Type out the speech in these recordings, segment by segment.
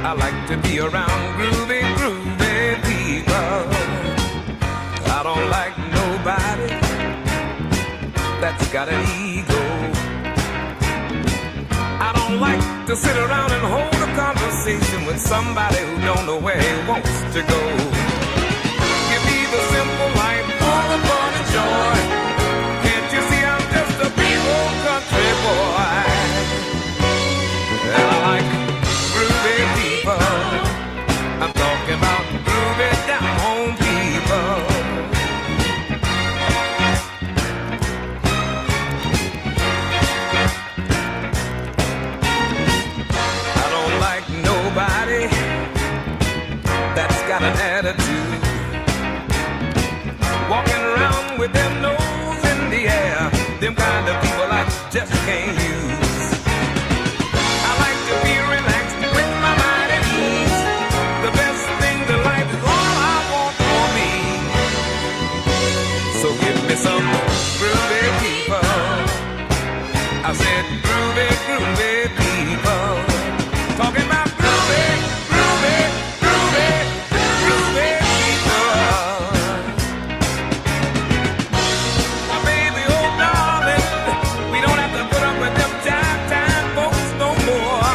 I like to be around groovy, groovy people. I don't like nobody that's got an ego. I don't like to sit around and hold a conversation with somebody who don't know where he wants to go. Give me the simple life, all the fun and joy. Can't you see I'm just a big old country boy? And I like groovy people. I'm talking about groovy down home people. I don't like nobody that's got an attitude, walking around with their nose in the air. Them kind of people I just can't use. I like to be relaxed with my mind at ease. The best thing in life is all I want for me. So give me some groovy people. I said groovy, groovy people. Talking about groovy, groovy, groovy, groovy people. My baby, oh darling, we don't have to put up with them time folks no more.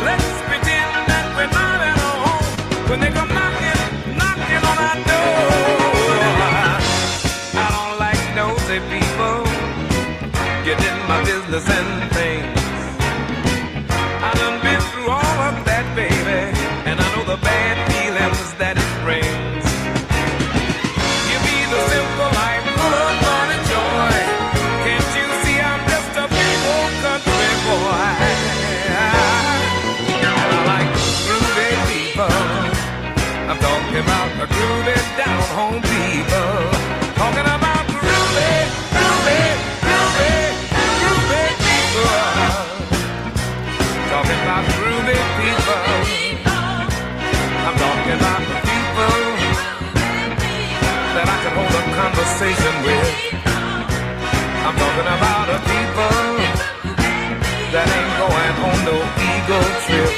Let's pretend that we're not at home when they come knocking on our door. I don't like nosy people get in my business and things. I done been through all of that, baby, and I know the bad feelings that it brings. Give me the simple life, full of fun and joy. Can't you see I'm just a big old country boy? And I like groovy people. I'm talking about the groovy down home people. Talking about groovy, groovy, groovy, groovy people. Talking about groovy people. I'm talking about the people that I can hold a conversation with. I'm talking about the people that ain't going on no ego trip.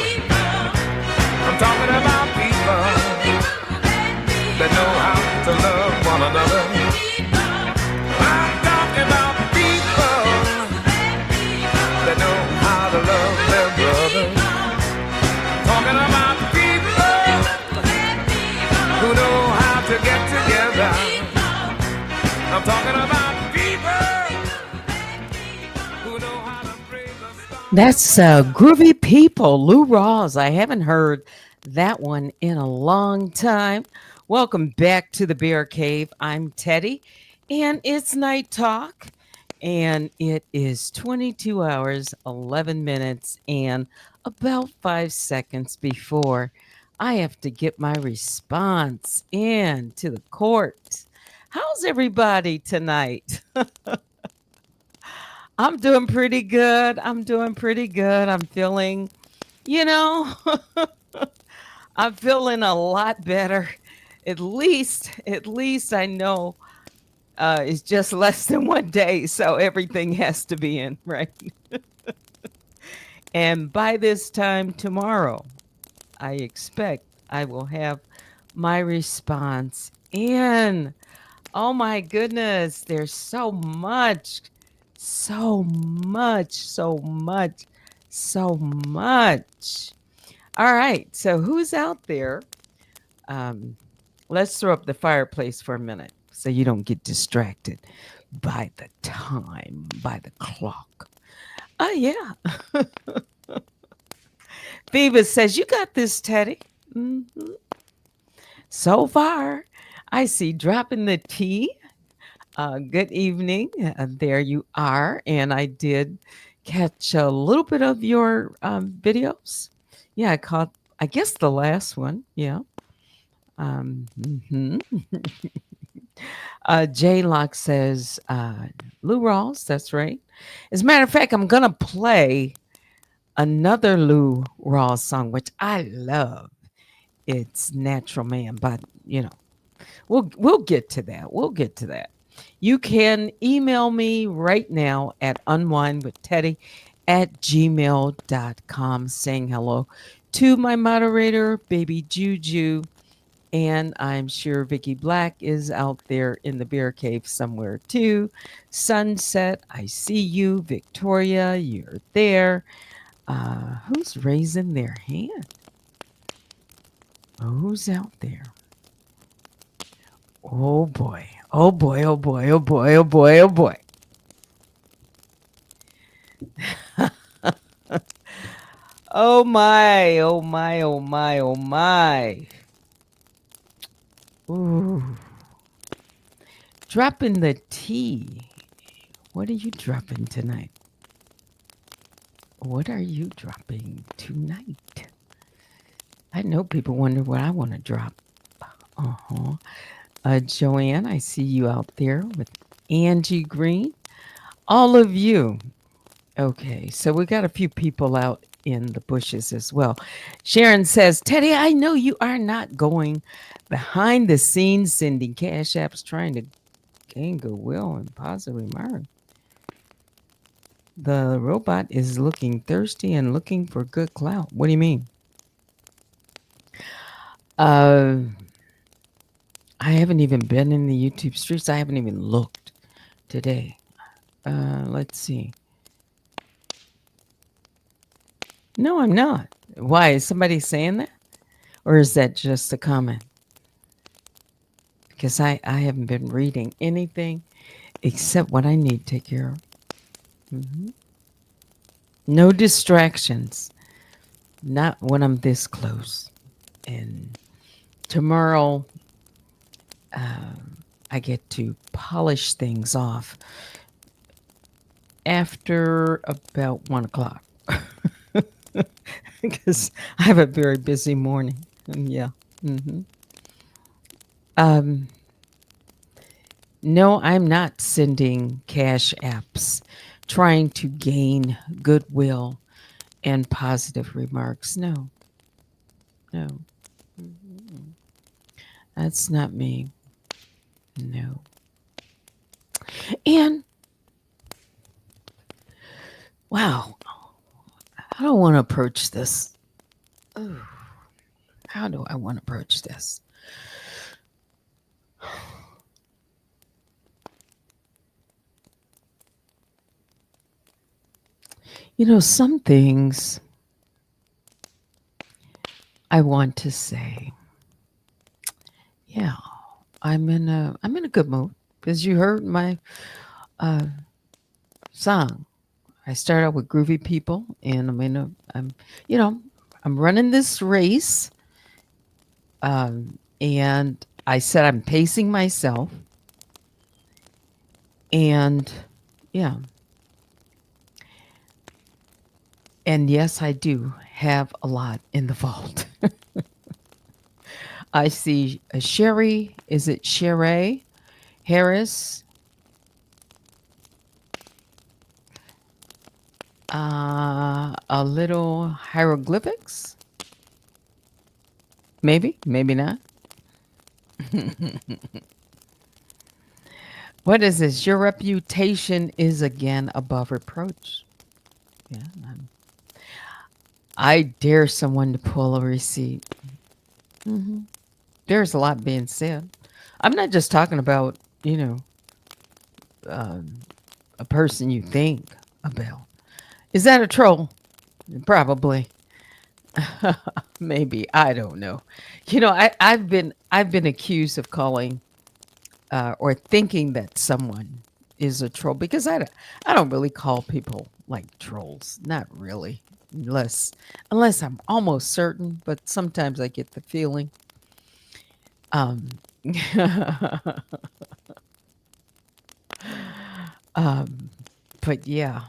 I'm talking about people that know how to love one another. I'm talking about people that know how to love their brother. Talking about people who know how to get together. I'm talking about people who know how to praise the stars. That's Groovy People, Lou Rawls. I haven't heard that one in a long time. Welcome back to the Bear Cave. I'm Teddy, and it's Night Talk, and it is 22 hours, 11 minutes, and about 5 seconds before I have to get my response in to the court. How's everybody tonight? I'm doing pretty good. I'm feeling, you know, I'm feeling a lot better. At least I know it's just less than 1 day, so everything has to be in, right? And by this time tomorrow, I expect I will have my response in. Oh my goodness, there's so much, so much, so much, so much. All right, so who's out there? Um, let's throw up the fireplace for a minute so you don't get distracted by the time, by the clock. Oh, yeah. Phoebus says, you got this, Teddy. Mhm. So far, I see dropping the tea. Good evening. There you are. And I did catch a little bit of your videos. Yeah, I caught, I guess, the last one. Yeah. Mhm. J Lock says, Lou Rawls, that's right. As a matter of fact, I'm going to play another Lou Rawls song, which I love. It's Natural Man, but we'll get to that. We'll get to that. You can email me right now at unwindwithteddy@gmail.com saying hello to my moderator, Baby Juju, and I'm sure Vicky Black is out there in the bear cave somewhere too. Sunset, I see you. Victoria, you're there. Who's raising their hand? Who's out there? Oh boy. Oh boy. Oh boy. Oh boy. Oh boy. Oh boy. Oh my. Oh my. Oh my. Oh my. Ooh. Dropping the tea. What are you dropping tonight? What are you dropping tonight? I know people wonder what I want to drop. Uh-huh. Joanne, I see you out there with Angie Green. All of you. Okay, so we got a few people out in the bushes as well. Sharon says, Teddy, I know you are not going behind the scenes sending cash apps trying to gain goodwill and positive remarks. The robot is looking thirsty and looking for good clout. What do you mean? I haven't even been in the YouTube streets. I haven't even looked today. Let's see. No, I'm not. Why? Is somebody saying that? Or is that just a comment? Because I haven't been reading anything except what I need to take care of. No distractions. Not when I'm this close. And tomorrow, I get to polish things off after about 1 o'clock. Because I have a very busy morning. Yeah. No, I'm not sending cash apps trying to gain goodwill and positive remarks. No. That's not me. No. And wow, how do I want to approach this? Ooh, how do I want to approach this? Some things I want to say. Yeah, I'm in a good mood because you heard my song. I start out with groovy people, and I'm running this race, and I said I'm pacing myself, and yeah, and yes, I do have a lot in the vault. I see Sherry. Is it Sherry Harris? A little hieroglyphics? Maybe, maybe not. What is this? Your reputation is again above reproach. Yeah, I dare someone to pull a receipt. There's a lot being said. I'm not just talking about, a person you think about. Is that a troll? Probably. Maybe. I don't know. I've been accused of calling or thinking that someone is a troll because I don't really call people like trolls. Not really. Unless I'm almost certain, but sometimes I get the feeling. Um, but yeah,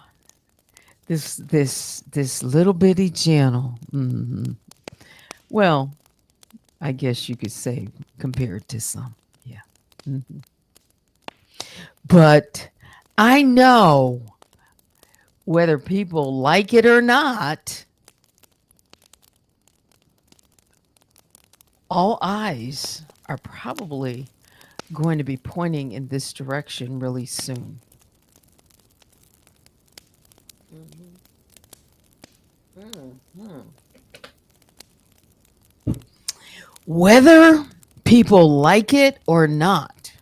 this little bitty channel. Well, I guess you could say compared to some. Yeah. But I know whether people like it or not, all eyes are probably going to be pointing in this direction really soon. Whether people like it or not,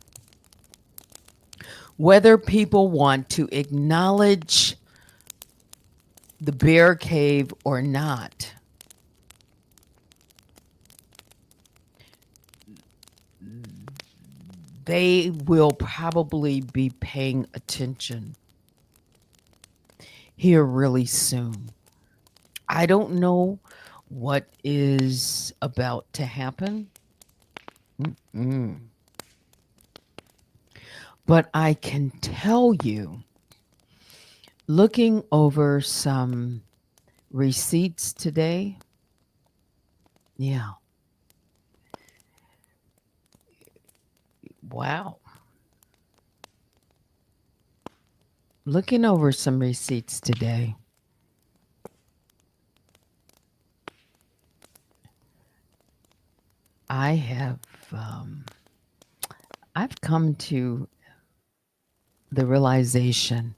whether people want to acknowledge the bear cave or not, they will probably be paying attention here really soon. I don't know what is about to happen, Mm-mm. but I can tell you, looking over some receipts today, yeah, wow. Looking over some receipts today, I have um, I've come to the realization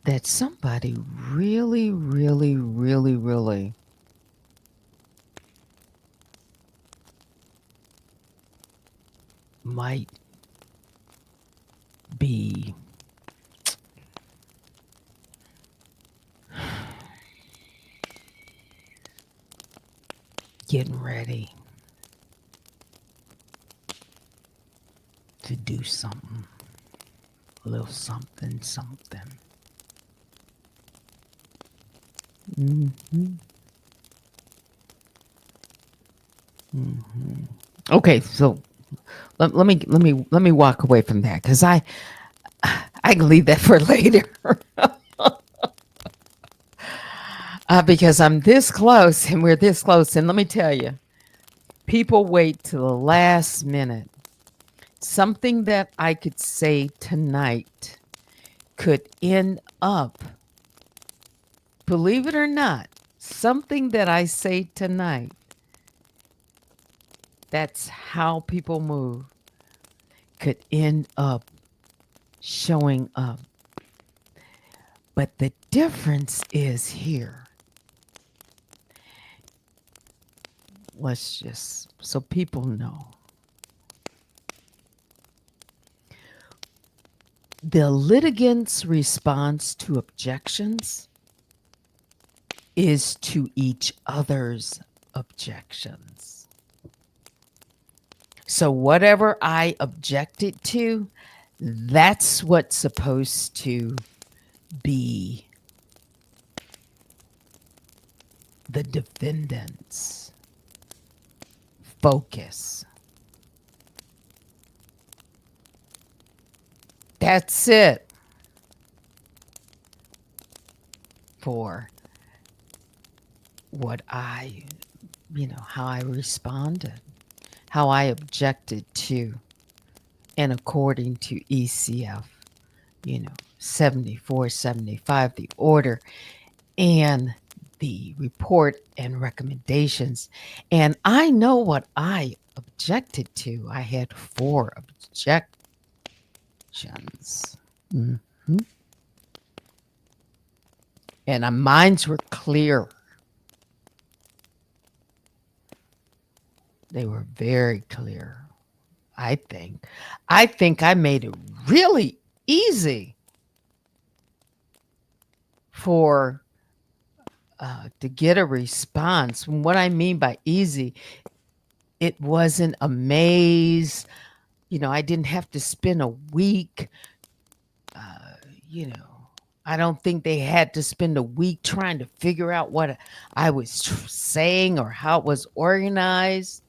that somebody really, really, really, really might be getting ready to do something, a little something, something. hmm hmm Okay, so let me walk away from that because I can leave that for later. Because I'm this close and we're this close, and let me tell you, people wait to the last minute. Something that I could say tonight could end up, believe it or not, something that I say tonight, that's how people move, could end up showing up. But the difference is here. Let's just, so people know. The litigant's response to objections is to each other's objections. So whatever I objected to, that's what's supposed to be the defendant's focus. That's it for what I, how I responded, how I objected to, and according to ECF, 7475, the order and the report and recommendations. And I know what I objected to. I had 4 objections. Mhm. And minds were clear. They were very clear, I think. I think I made it really easy for to get a response. And what I mean by easy, it wasn't a maze. I didn't have to spend a week. Uh, you know, I don't think they had to spend a week trying to figure out what I was saying or how it was organized.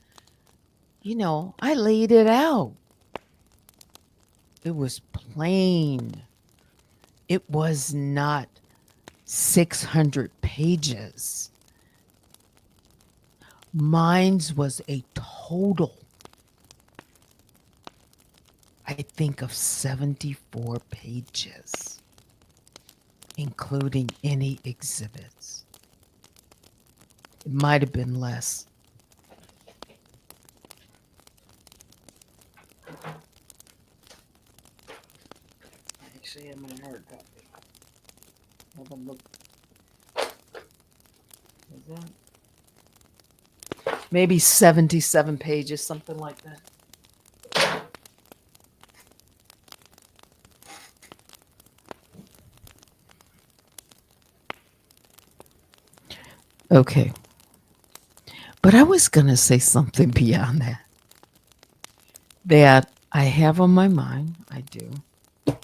I laid it out. It was plain. It was not 600 pages. Mine's was a total, I think, of 74 pages, including any exhibits. It might have been less. Actually, I'm in a hard copy. Haven't looked. Is that maybe 77 pages, something like that? Okay. But I was going to say something beyond that I have on my mind. I do. Let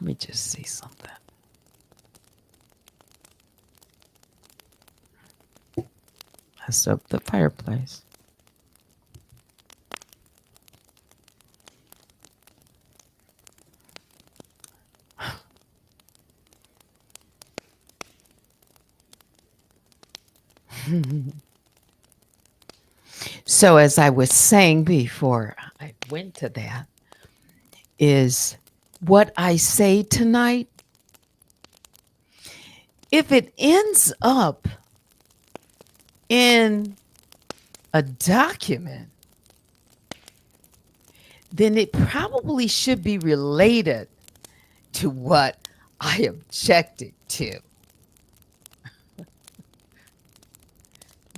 me just say something. Messed up the fireplace. So, as I was saying before I went to that, is what I say tonight, if it ends up in a document, then it probably should be related to what I objected to.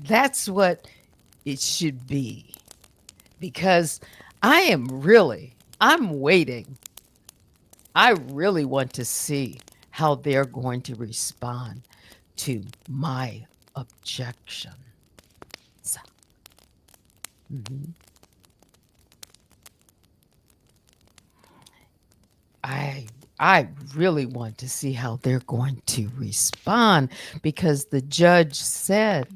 That's what it should be. Because I'm waiting. I really want to see how they're going to respond to my objection. So, mhm. I really want to see how they're going to respond because the judge said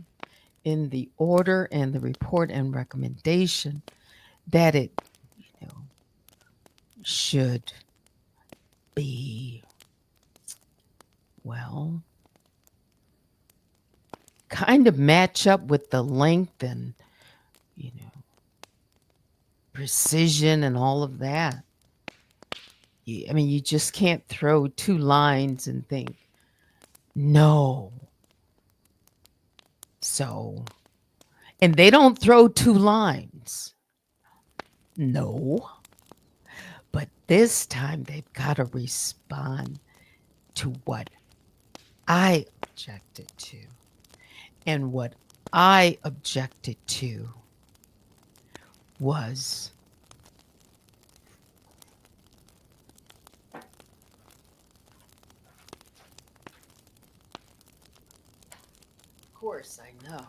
in the order and the report and recommendation that it, you know, should be, well, kind of match up with the length and, you know, precision and all of that. I mean, you just can't throw two lines and think, no. So, and they don't throw two lines. No. But this time they've got to respond to what I objected to. And what I objected to was of course I know.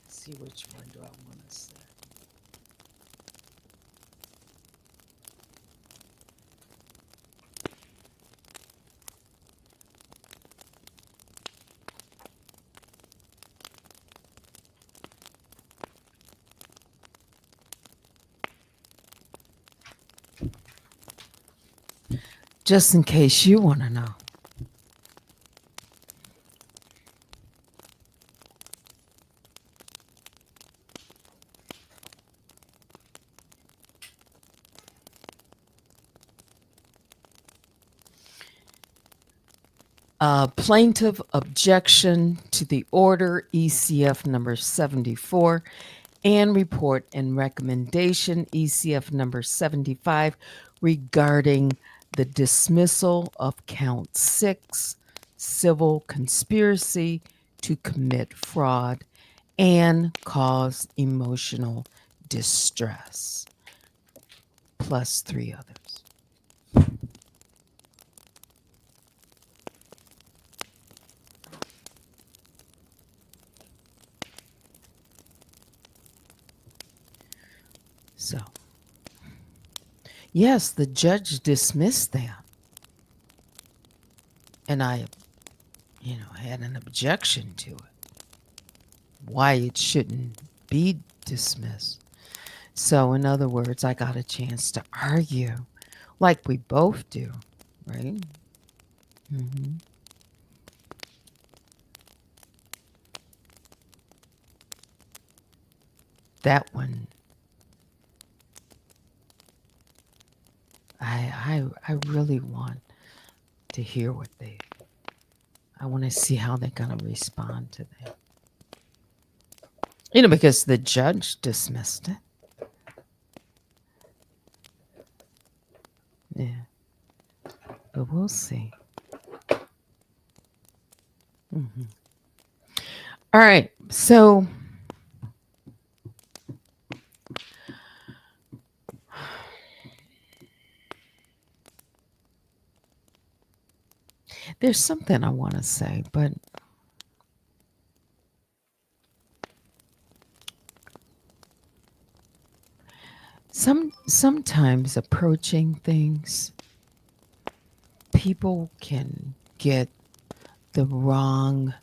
See which one do I want to say? Just in case you want to know. Plaintiff objection to the order ECF number 74 and report and recommendation ECF number 75 regarding the dismissal of count 6, civil conspiracy to commit fraud and cause emotional distress, plus 3 others. So, yes, the judge dismissed that. And I, had an objection to it. Why it shouldn't be dismissed. So, in other words, I got a chance to argue like we both do, right? Mm-hmm. That one I really want to hear what they. I want to see how they're going to respond to that. Because the judge dismissed it. Yeah, but we'll see. Hmm. All right, so there's something I want to say, but sometimes approaching things, people can get the wrong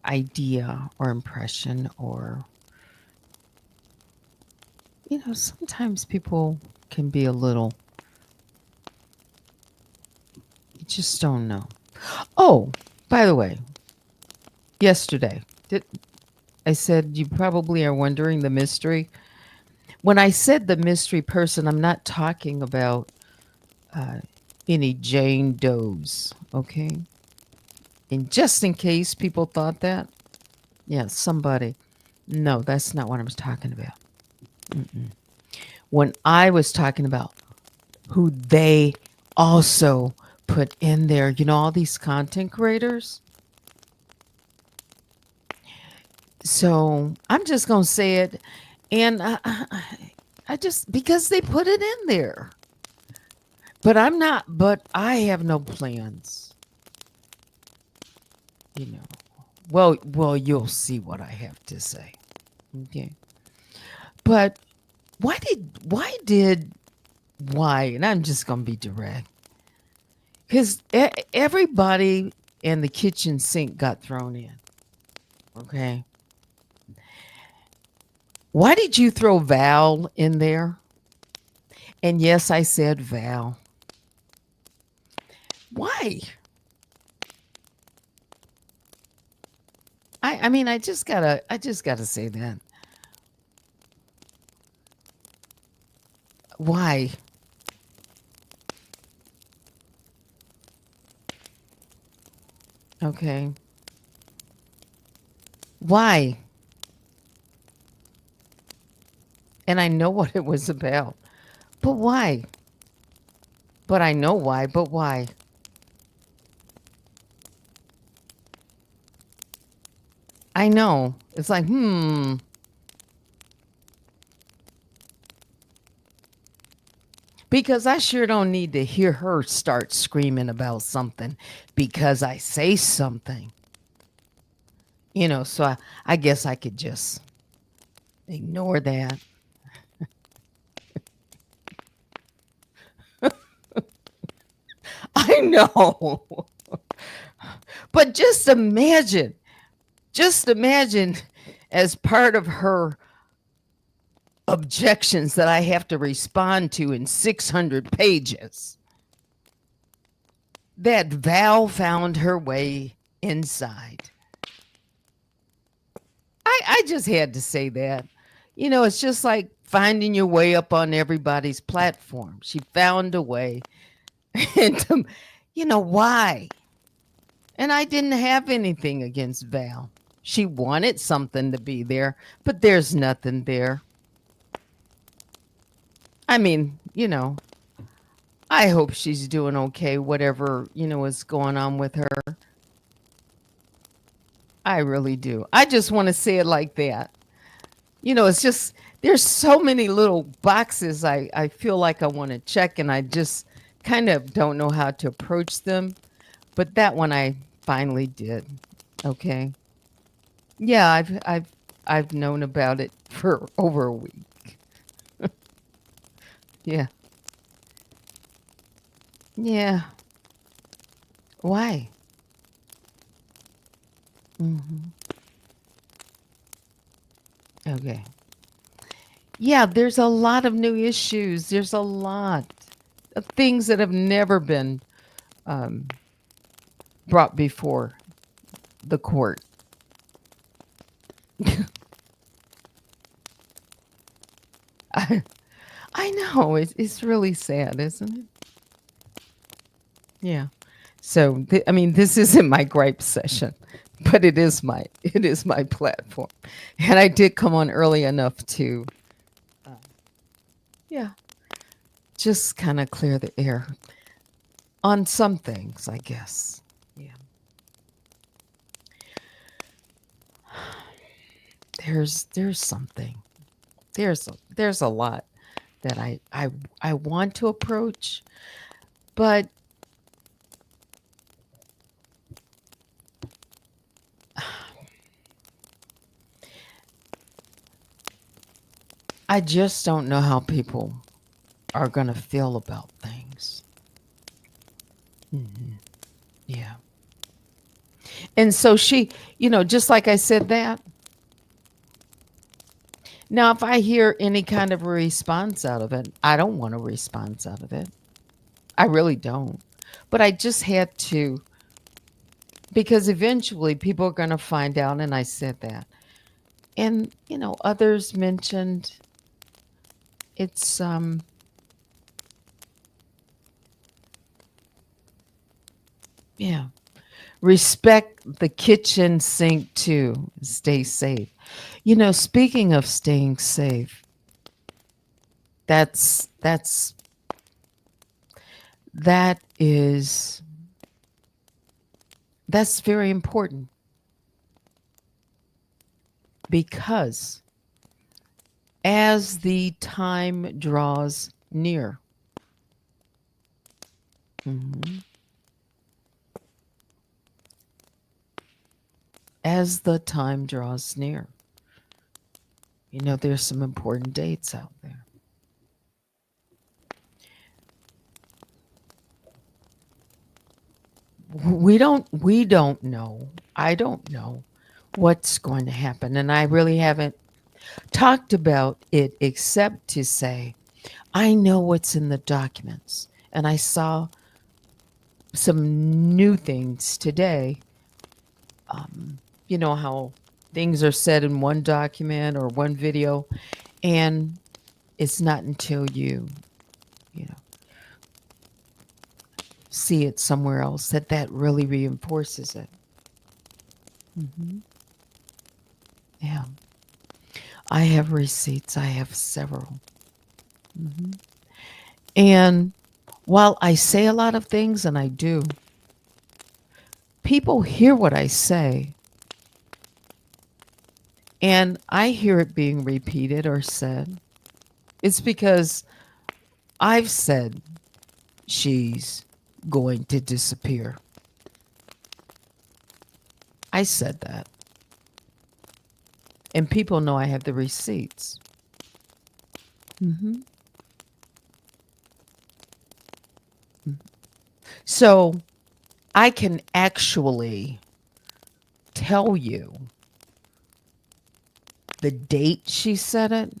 idea or impression, or sometimes people can be a little, you just don't know. Oh, by the way, yesterday, I said you probably are wondering the mystery. When I said the mystery person, I'm not talking about uh, any Jane Does, okay? And just in case people thought that, yeah, somebody. No, that's not what I was talking about. Mm-mm. When I was talking about who they also put in there, all these content creators. So I'm just going to say it. And I just, because they put it in there. But I have no plans. You know. Well, you'll see what I have to say. Okay. But why, and I'm just going to be direct. Because everybody in the kitchen sink got thrown in. Okay. Why did you throw Val in there? And yes, I said Val. Why? I mean, I just gotta say that. Why? Okay. Why? And I know what it was about. But why? But I know why, but why? I know. It's like, because I sure don't need to hear her start screaming about something because I say something. So I guess I could just ignore that. I know. But just imagine as part of her objections that I have to respond to in 600 pages, that Val found her way inside. I just had to say that. It's just like finding your way up on everybody's platform. She found a way. And, why? And I didn't have anything against Val. She wanted something to be there, but there's nothing there. I mean, I hope she's doing okay, whatever, is going on with her. I really do. I just want to say it like that. It's just, there's so many little boxes I feel like I want to check, and I just kind of don't know how to approach them. But that one I finally did. Okay. Yeah, I've known about it for over a week. Yeah. Yeah. Why? Hmm. Okay. Yeah, there's a lot of new issues. There's a lot of things that have never been um, brought before the court. I, I know it's really sad, isn't it? Yeah. So I mean, this isn't my gripe session, but it is my platform, and I did come on early enough to, uh, yeah, just kind of clear the air on some things, I guess. Yeah. There's something. There's a lot that I want to approach, but I just don't know how people are going to feel about things. Mhm. Yeah. And so she, just like I said that, now if I hear any kind of a response out of it, I don't want a response out of it. I really don't. But I just had to, because eventually people are going to find out, and I said that. And, others mentioned it's, yeah, respect the kitchen sink too. Stay safe. Speaking of staying safe, that's that is that's very important because as the time draws near, mhm, as the time draws near, there's some important dates out there. We don't know. I don't know what's going to happen, and I really haven't talked about it except to say I know what's in the documents, and I saw some new things today. You know how things are said in one document or one video, and it's not until you know see it somewhere else that really reinforces it. Hmm. Yeah, I have receipts. I have several. Hmm. And while I say a lot of things, and I do, people hear what I say, and I hear it being repeated or said. It's because I've said she's going to disappear. I said that. And people know I have the receipts. Hmm. So I can actually tell you the date she said it,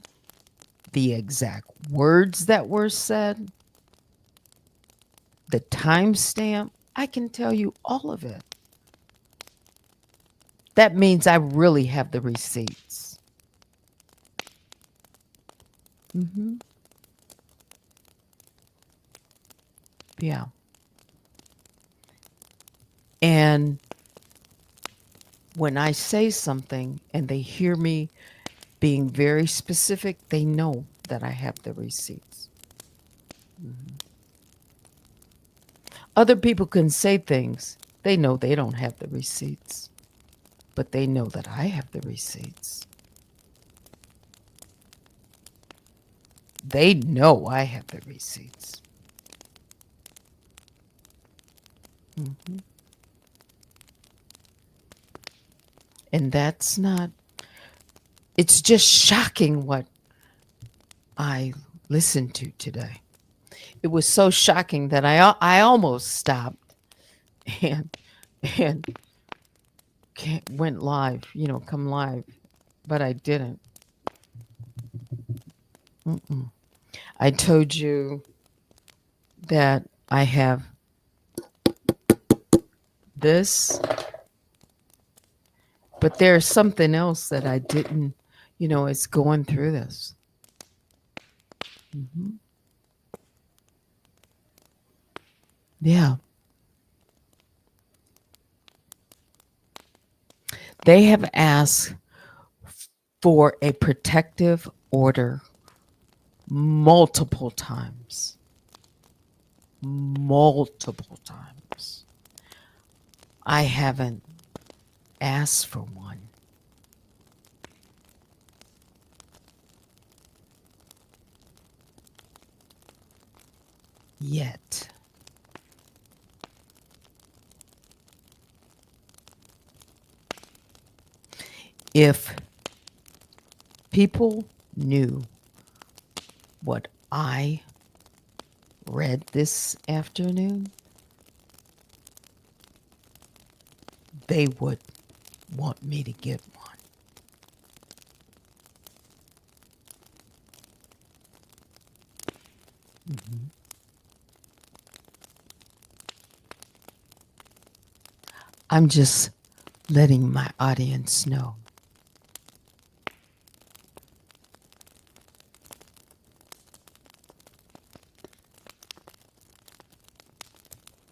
the exact words that were said, the timestamp. I can tell you all of it. That means I really have the receipts. Hmm. Yeah. And when I say something and they hear me being very specific, they know that I have the receipts. Mhm. Other people can say things, they know they don't have the receipts, but they know that I have the receipts. They know I have the receipts. Mhm. And that's not, it's just shocking what I listened to today. It was so shocking that I almost stopped and and went live, come live, but I didn't. Mm-mm. I told you that I have this, but there's something else that I didn't, it's going through this. Mhm. Yeah. They have asked for a protective order multiple times. Multiple times. I haven't asked for one yet. If people knew what I read this afternoon, they would want me to get one. Mhm. I'm just letting my audience know.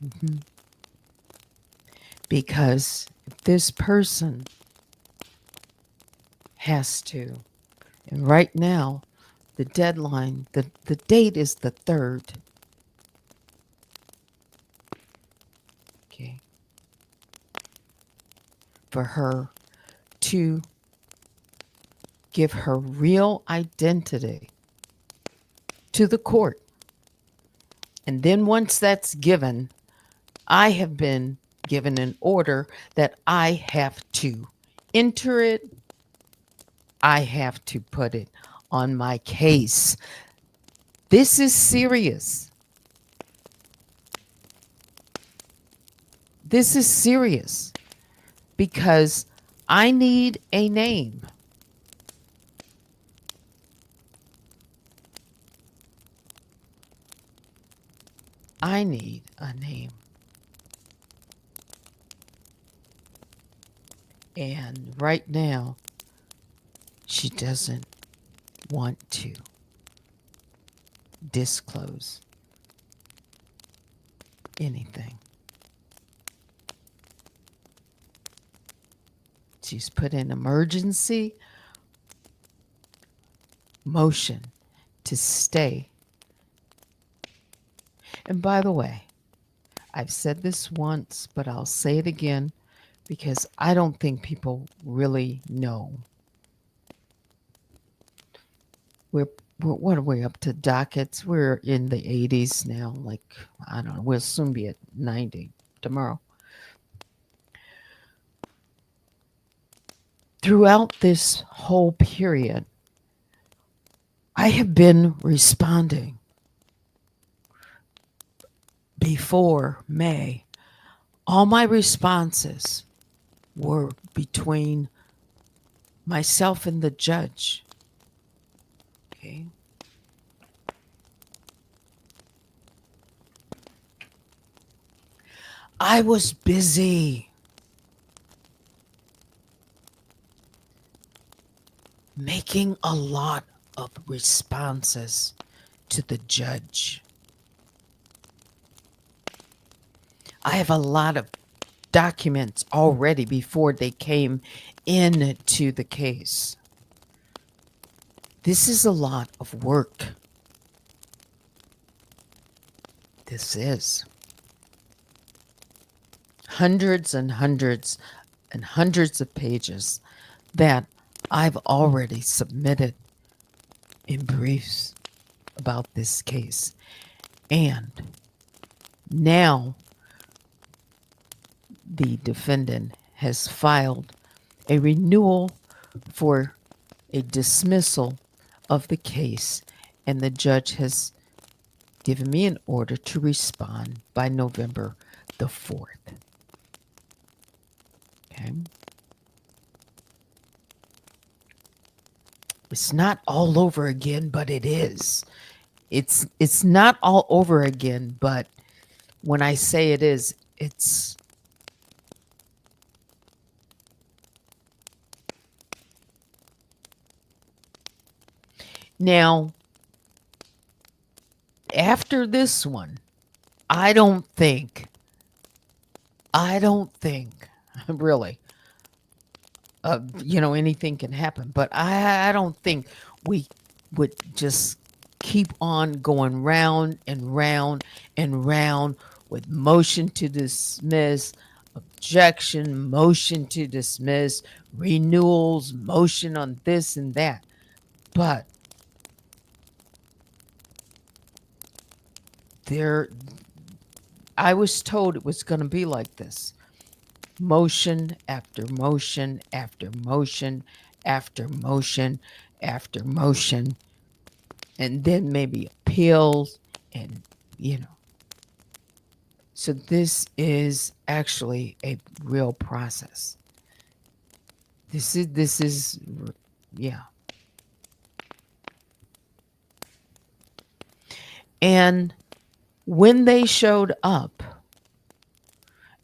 Mhm. Because if this person has to, and right now, the deadline, the date is the 3rd. Okay. For her to give her real identity to the court. And then once that's given, I have been given an order that I have to enter it. I have to put it on my case. This is serious. This is serious because I need a name. I need a name. And right now, she doesn't want to disclose anything. She's put in emergency motion to stay. And by the way, I've said this once, but I'll say it again because I don't think people really know. We're what are we up to dockets? We're in the 80s now. Like, I don't know. We'll soon be at 90 tomorrow. Throughout this whole period, I have been responding. Before May, all my responses were between myself and the judge. Okay. I was busy making a lot of responses to the judge. I have a lot of documents already before they came into the case. This is a lot of work. This is hundreds and hundreds and hundreds of pages that I've already submitted in briefs about this case. And now the defendant has filed a renewal for a dismissal of the case, and the judge has given me an order to respond by November the 4th. Okay. It's not all over again, but it is. It's not all over again, but when I say it is, it's now after this one, I don't think really, anything can happen. But I don't think we would just keep on going round and round and round with motion to dismiss, objection, motion to dismiss, renewals, motion on this and that. But I was told it was going to be like this. Motion after motion after motion after motion after motion, and then maybe appeals, and so this is actually a real process. This is yeah. And when they showed up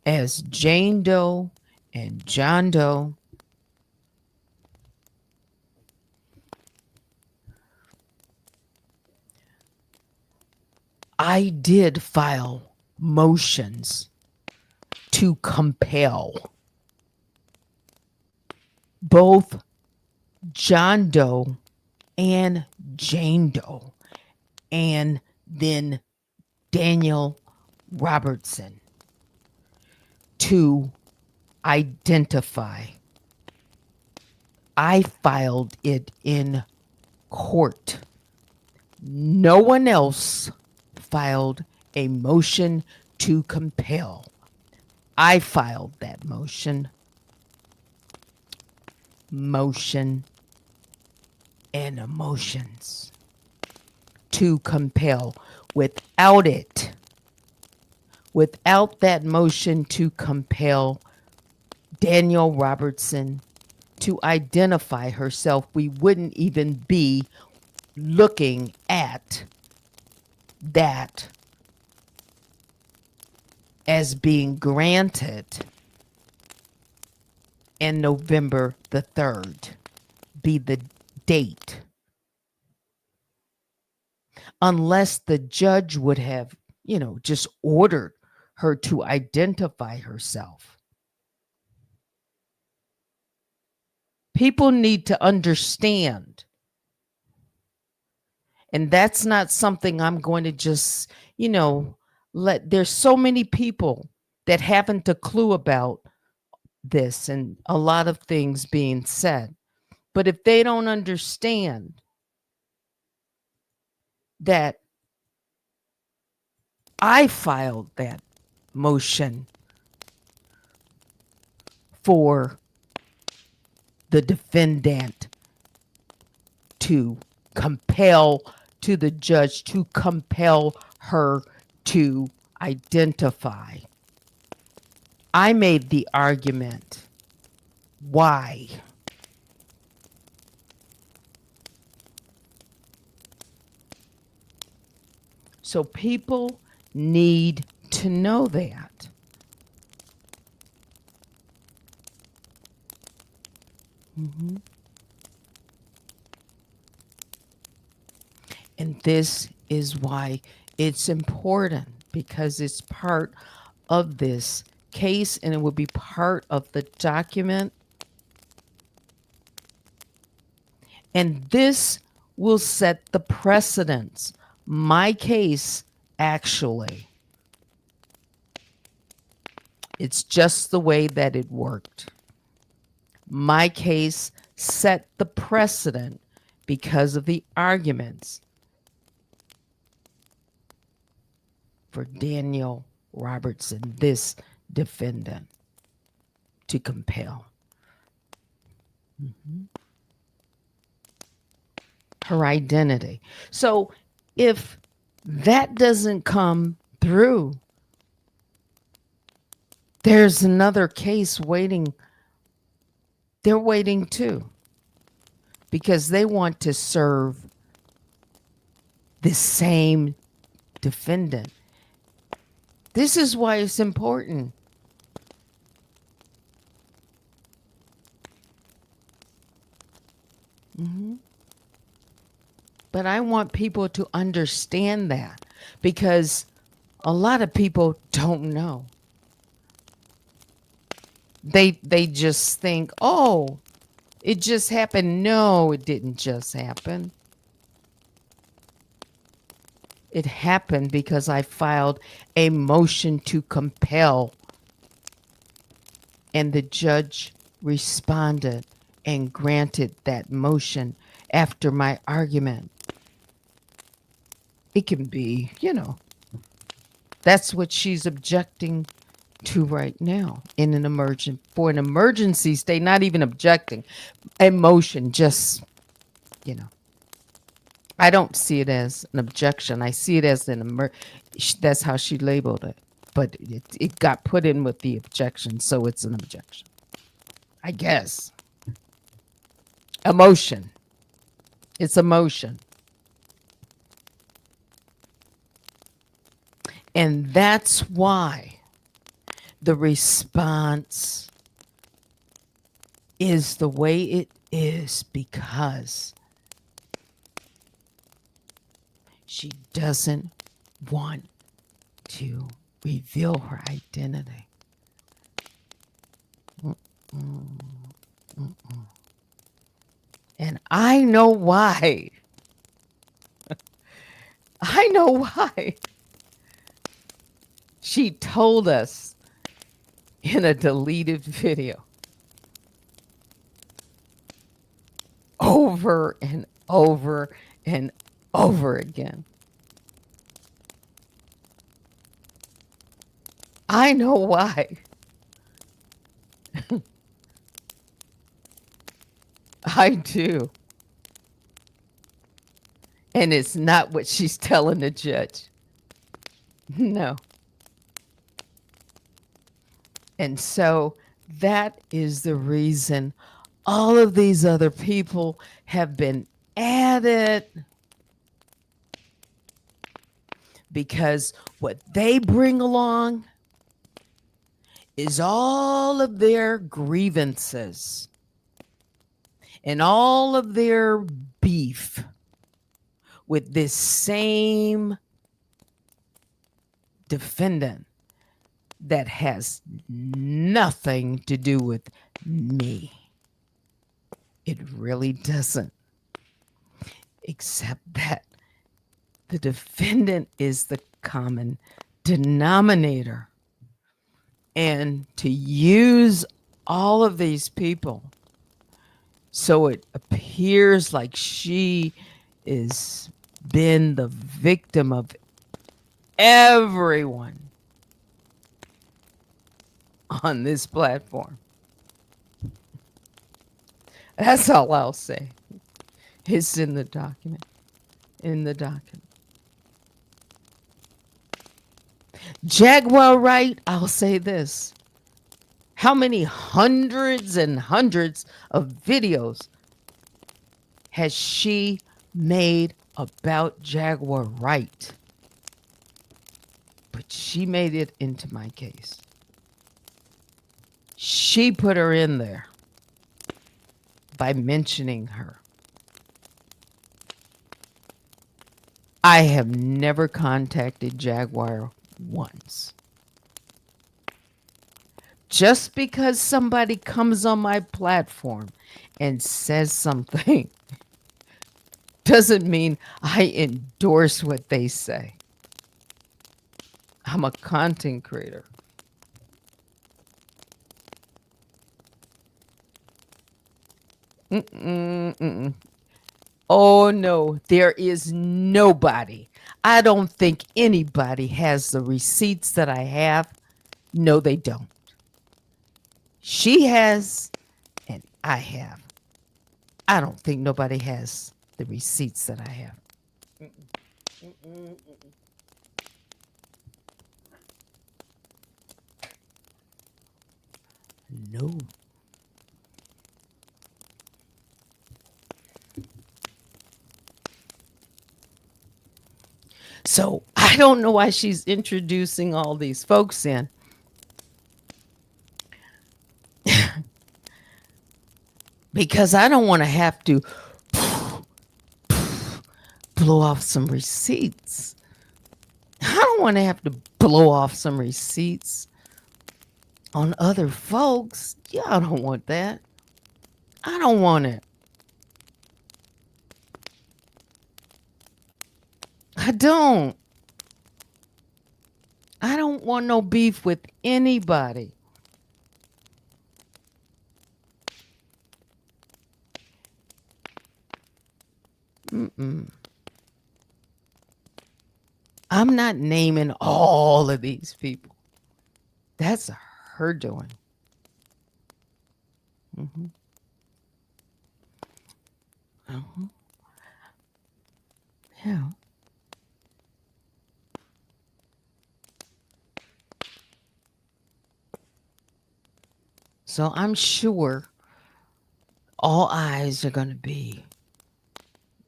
as Jane Doe and John Doe, I did file motions to compel both John Doe and Jane Doe, and then Daniel Robertson, to identify. I filed it in court. No one else filed a motion to compel. I filed that motion and emotions to compel. Without that motion to compel Daniel Robertson to identify herself, we wouldn't even be looking at that as being granted and November the 3rd be the date, unless the judge would have, just ordered her to identify herself. People need to understand. And that's not something I'm going to just, there's so many people that haven't a clue about this and a lot of things being said. But if they don't understand that I filed that motion for the defendant to compel, to the judge to compel her to identify. I made the argument. Why? So people need to know that. And this is why it's important, because it's part of this case and it will be part of the document. And this will set the precedence. My case, actually, it's just the way that it worked. My case set the precedent because of the arguments for Daniel Robertson, this defendant, to compel. Her identity. So if that doesn't come through, there's another case waiting. They're waiting too, because they want to serve the same defendant. This is why it's important. But I want people to understand that. because a lot of people don't know. They just think, oh, it just happened. No, it didn't just happen. It happened because I filed a motion to compel, and the judge responded and granted that motion after my argument. It can be, that's what she's objecting to right now in an emergency state, not even objecting. A motion, just, I don't see it as an objection. I see it as that's how she labeled it. But it got put in with the objection, so it's an objection, I guess. A motion. It's a motion. And that's why the response is the way it is, because she doesn't want to reveal her identity. And I know why. I know why. She told us in a deleted video over and over and over again. I know why. I do. And it's not what she's telling the judge. No. And so that is the reason all of these other people have been added, because what they bring along is all of their grievances and all of their beef with this same defendant that has nothing to do with me. It really doesn't. Except that the defendant is the common denominator. And to use all of these people so it appears like she is been the victim of everyone on this platform. That's all I'll say. It's in the document. In the document. Jaguar Wright, I'll say this. How many hundreds and hundreds of videos has she made about Jaguar Wright? But she made it into my case. She put her in there by mentioning her. I have never contacted Jaguar once. Just because somebody comes on my platform and says something doesn't mean I endorse what they say. I'm a content creator. Oh no, there is nobody. I don't think anybody has the receipts that I have. No, they don't. She has, and I have. I don't think nobody has the receipts that I have. No. So I don't know why she's introducing all these folks in. Because I don't want to have to blow off some receipts. don't want to have to blow off some receipts on other folks. Yeah, I don't want that. I don't want it. I don't. I don't want no beef with anybody. Mm-mm. I'm not naming all of these people. That's her doing. Mm-hmm. Uh-huh. Yeah. So I'm sure all eyes are going to be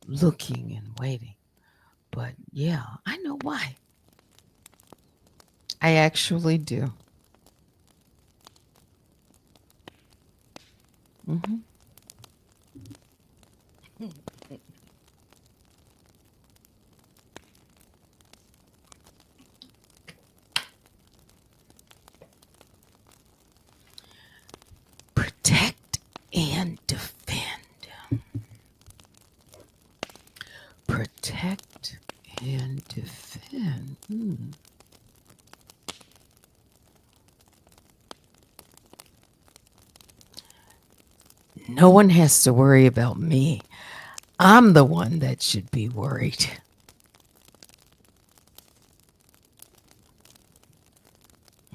looking and waiting. But yeah, I know why. I actually do. Hmm. Protect and defend. Protect and defend. No one has to worry about me. I'm the one that should be worried.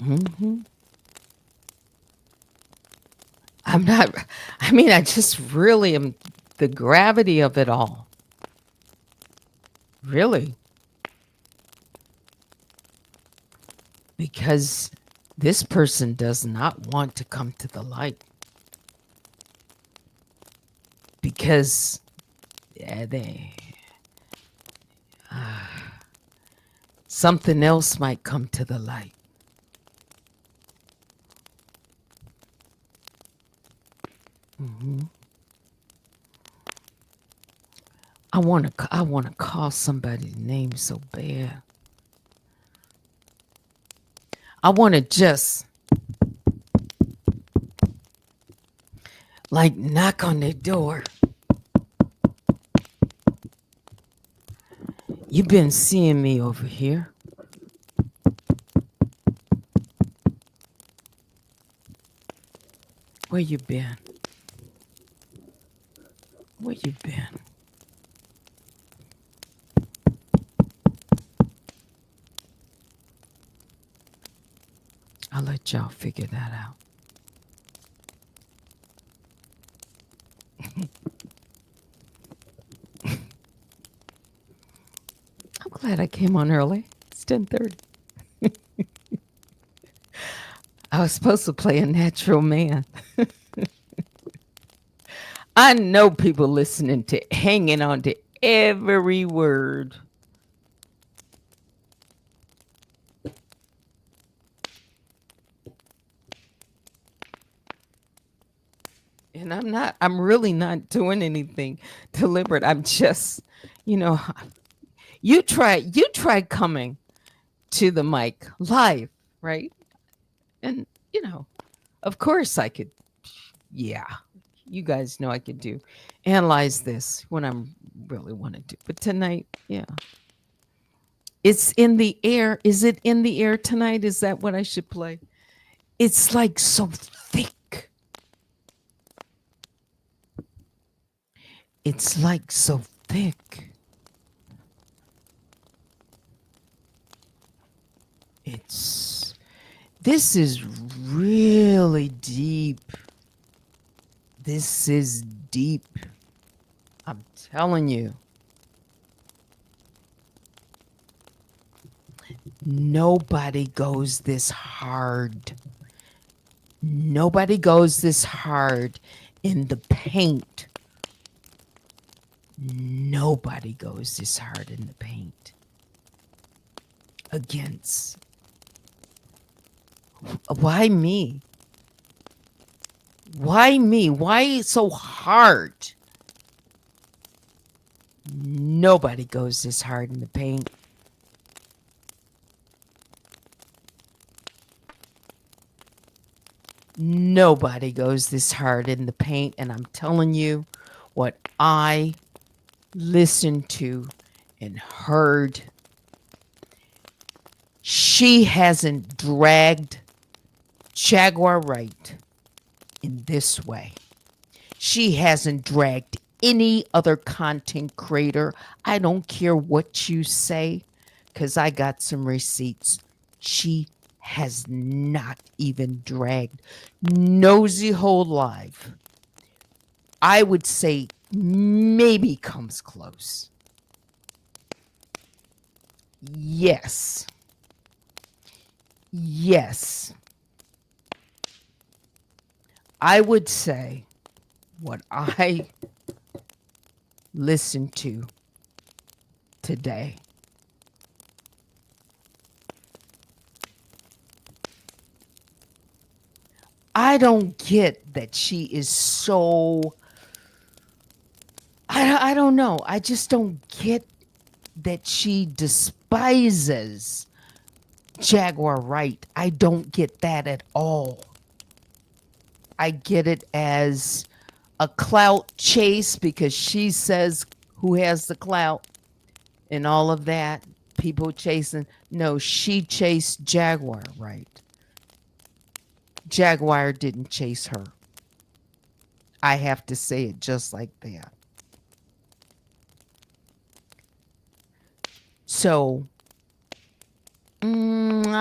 Hmm. I'm not, I mean, I just really am the gravity of it all. Really. Because this person does not want to come to the light. Because something else might come to the light. Hmm. I want to call somebody's name so bad. I want to just like knock on their door. You've been seeing me over here. Where you been? Where you been? I'll let y'all figure that out. I'm glad I came on early. It's 10:30. I was supposed to play a natural man. I know people listening to hanging on to every word. And I'm really not doing anything deliberate. I'm just, you know, you try coming to the mic live, right? And, of course I could, yeah, you guys know I could analyze this when I'm really want to do. But tonight, yeah. It's in the air. Is it in the air tonight? Is that what I should play? It's like so thick. It's like so thick. This is really deep. This is deep. I'm telling you. Nobody goes this hard. Nobody goes this hard in the paint. Nobody goes this hard in the paint against. Why me? Why me? Why so hard? Nobody goes this hard in the paint. Nobody goes this hard in the paint, and I'm telling you what I listened to and heard. She hasn't dragged Jaguar Wright in this way. She hasn't dragged any other content creator. I don't care what you say, because I got some receipts. She has not even dragged Nosy Hole Live. I would say maybe comes close. Yes. Yes. I would say what I listened to today. I don't get that she is so. I don't know. I just don't get that she despises Jaguar Wright. I don't get that at all. I get it as a clout chase because she says who has the clout and all of that. People chasing. No, she chased Jaguar Wright. Jaguar didn't chase her. I have to say it just like that. So, even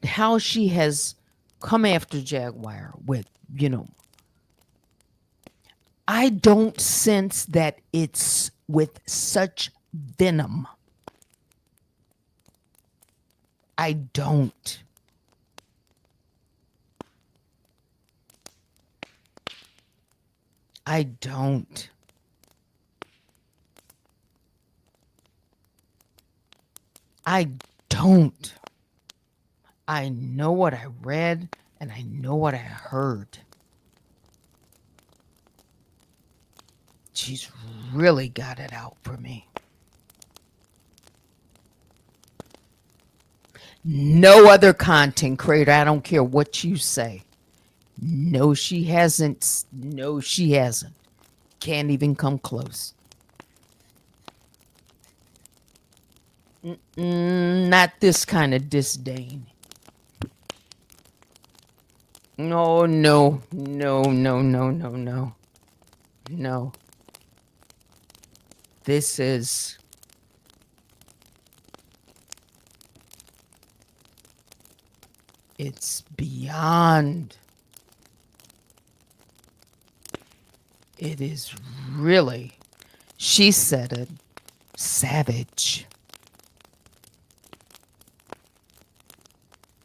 how she has come after Jaguar with, I don't sense that it's with such venom. I don't. I don't. I don't. I know what I read and I know what I heard. She's really got it out for me. No other content creator, I don't care what you say. No, she hasn't. No, she hasn't. Can't even come close. Not this kind of disdain. No, no, no, no, no, no, no. No. This is. It's beyond. It is really, she said it, savage.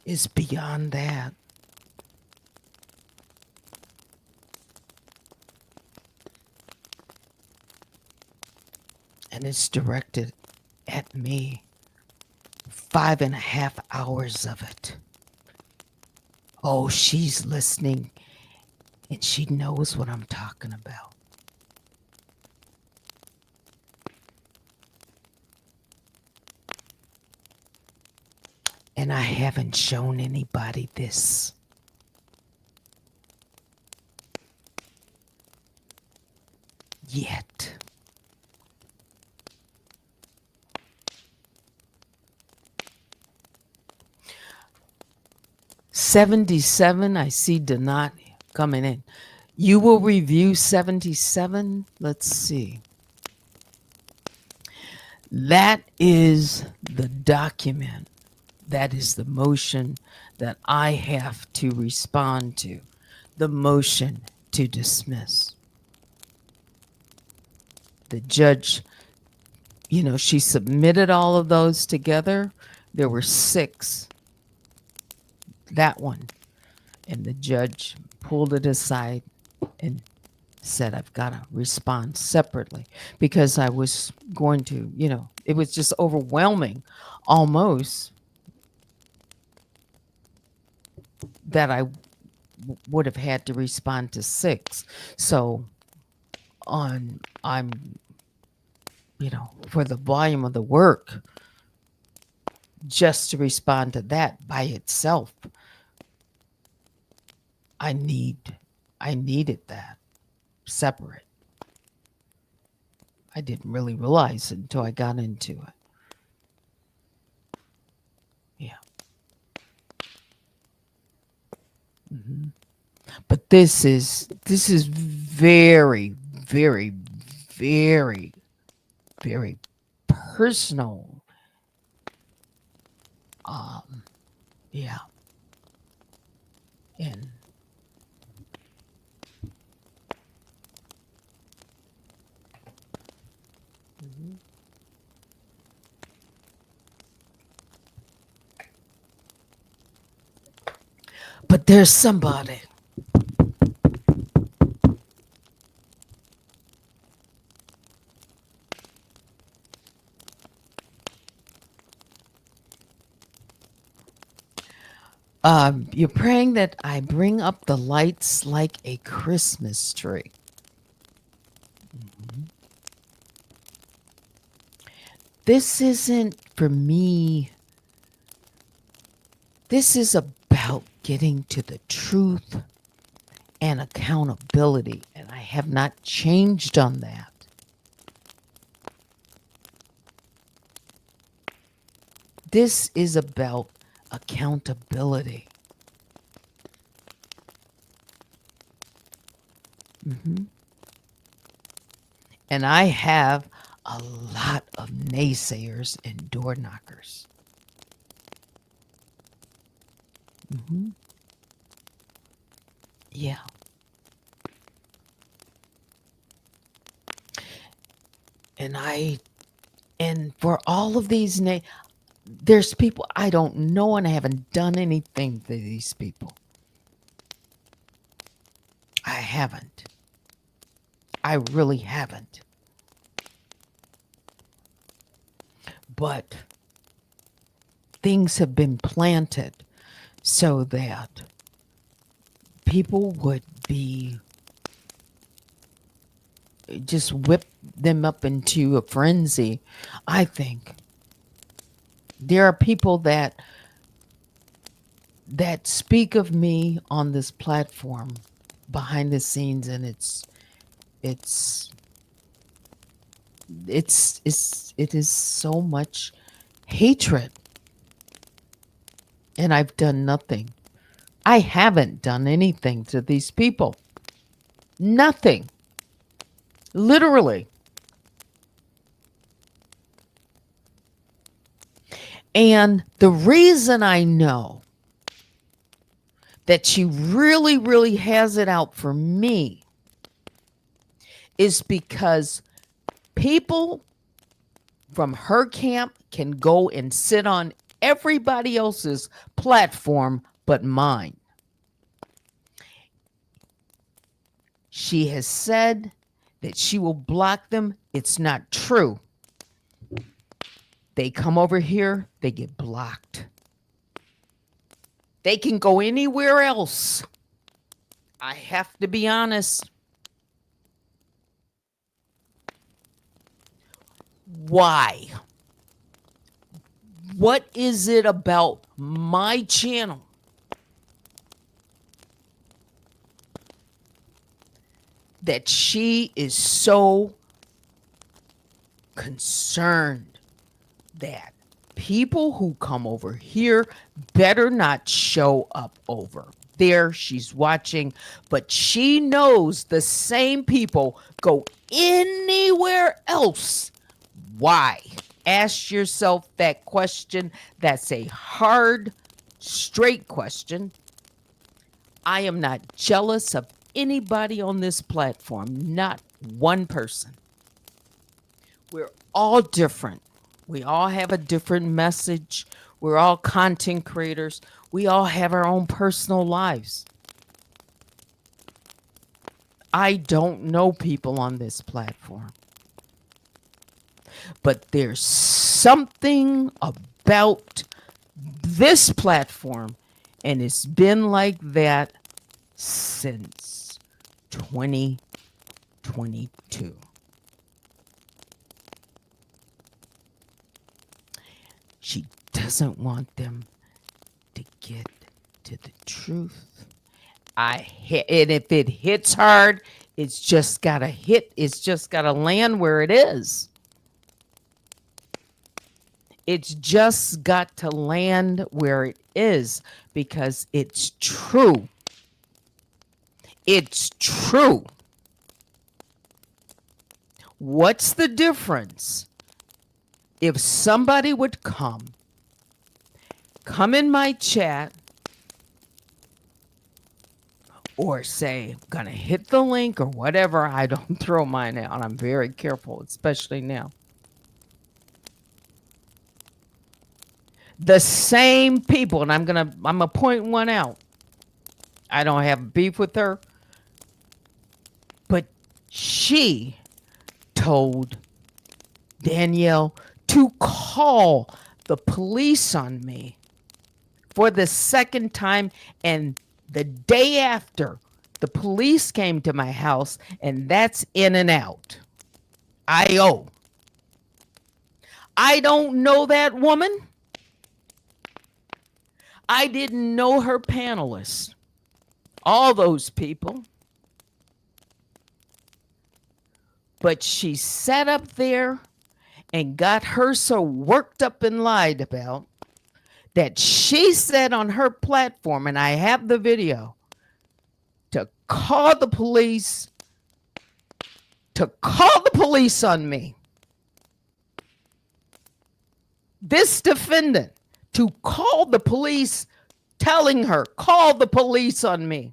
It's beyond that. And it's directed at me. 5.5 hours of it. Oh, she's listening and she knows what I'm talking about. And I haven't shown anybody this. Yet. $77, I see Donat coming in. You will review 77? Let's see. That is the document. That is the motion that I have to respond to. The motion to dismiss. The judge, she submitted all of those together. There were 6. That one. And the judge pulled it aside and said, I've got to respond separately because I was going to, it was just overwhelming almost that I would have had to respond to 6. So I'm, for the volume of the work, just to respond to that by itself I needed that separate. I didn't really realize it until I got into it. Yeah. Mhm. But this is very, very, very, very personal. Um, yeah. And Mhm. But there's somebody. You're praying that I bring up the lights like a Christmas tree. Mhm. This isn't for me. This is about getting to the truth and accountability, and I have not changed on that. This is about accountability. Mhm. And I have a lot of naysayers and door knockers. Mhm. Yeah. And for all of these there's people I don't know and I haven't done anything to these people. I haven't. I really haven't. But things have been planted so that people would be just whip them up into a frenzy. I think there are people that speak of me on this platform behind the scenes, and it's it is so much hatred, and I've done nothing. I haven't done anything to these people. Nothing. Literally. And the reason I know that she really, really has it out for me is because people from her camp can go and sit on everybody else's platform but mine. She has said that she will block them. It's not true. They come over here, they get blocked. They can go anywhere else. I have to be honest. Why? What is it about my channel that she is so concerned that people who come over here better not show up over there? She's watching, but she knows the same people go anywhere else. Why? Ask yourself that question. That's a hard, straight question. I am not jealous of anybody on this platform, not one person. We're all different. We all have a different message. We're all content creators. We all have our own personal lives. I don't know people on this platform, but there's something about this platform, and it's been like that since 2022. She doesn't want them to get to the truth. I hit, and if it hits hard, it's just got to hit. It's just got to land where it is. It's just got to land where it is because it's true. It's true. What's the difference? If somebody would come in my chat or say, I'm going to hit the link or whatever, I don't throw mine out. I'm very careful, especially now. The same people, and I'm gonna point one out. I don't have beef with her, but she told Danielle to call the police on me for the second time, and the day after, the police came to my house, and that's in and out. I don't know that woman. I didn't know her panelists, all those people. But she sat up there and got her so worked up and lied about that she said on her platform, and I have the video, to call the police on me. This defendant to call the police, telling her, call the police on me.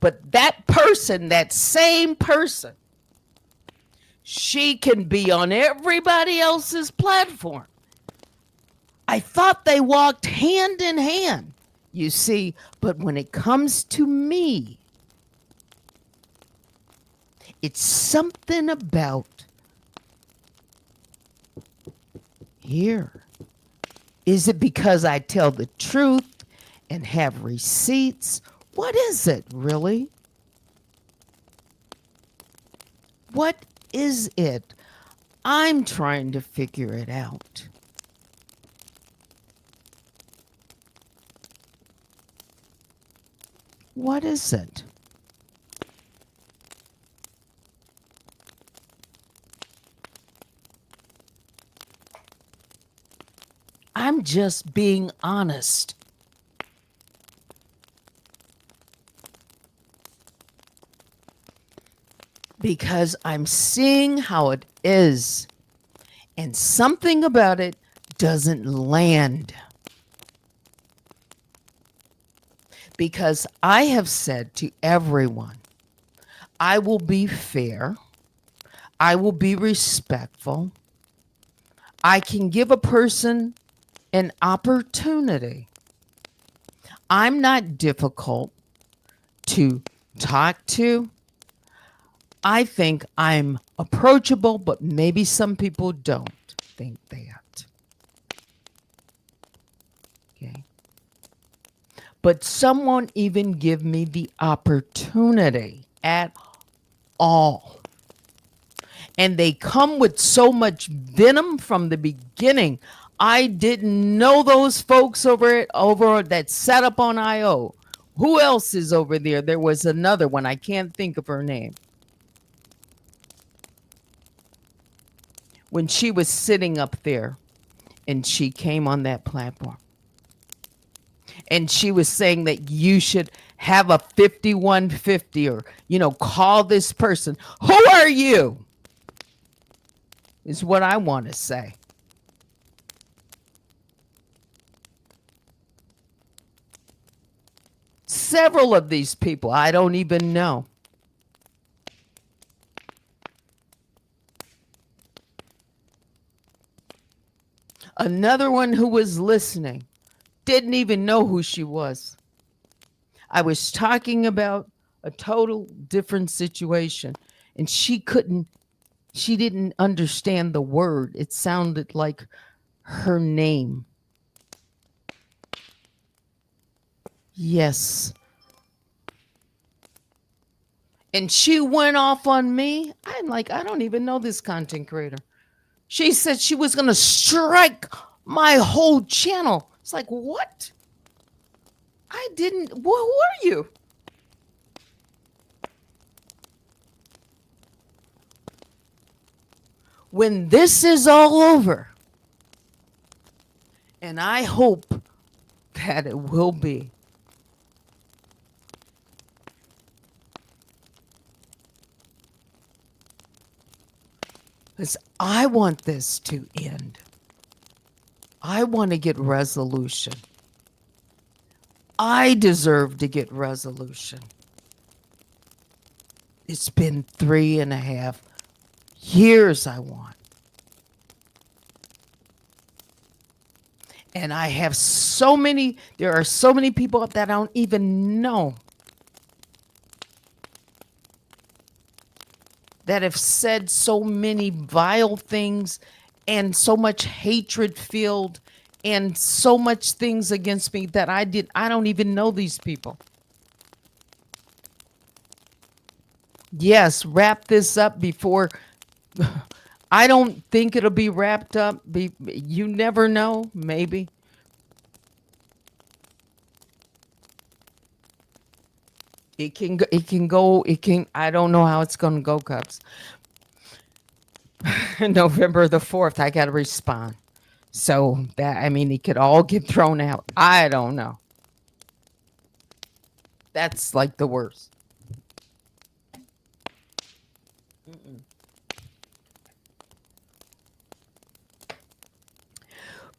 But that person, that same person, she can be on everybody else's platform. I thought they walked hand in hand, you see, but when it comes to me, it's something about here. Is it because I tell the truth and have receipts? What is it, really? What is it? I'm trying to figure it out. What is it? I'm just being honest. Because I'm seeing how it is, and something about it doesn't land. Because I have said to everyone, I will be fair, I will be respectful, I can give a person an opportunity. I'm not difficult to talk to. I think I'm approachable, but maybe some people don't think that. Okay. But some won't even give me the opportunity at all. And they come with so much venom from the beginning. I didn't know those folks over that sat up on IO. Who else is over there? There was another one. I can't think of her name. When she was sitting up there and she came on that platform. And she was saying that you should have a 5150 or, call this person. Who are you? Is what I want to say. Several of these people I don't even know. Another one who was listening didn't even know who she was. I was talking about a total different situation, and she didn't understand the word. It sounded like her name. Yes. And she went off on me. I'm like, I don't even know this content creator. She said she was going to strike my whole channel. It's like, what? I didn't. Well, who are you? When this is all over, and I hope that it will be, because I want this to end. I want to get resolution. I deserve to get resolution. It's been 3.5 years I want. And I have there are so many people that I don't even know that have said so many vile things and so much hatred filled and so much things against me that I don't even know these people. Yes, wrap this up before. I don't think it'll be wrapped up. You never know, maybe. It can go, I don't know how it's going to go, Cubs. November the 4th, I got to respond. So it could all get thrown out. I don't know. That's like the worst.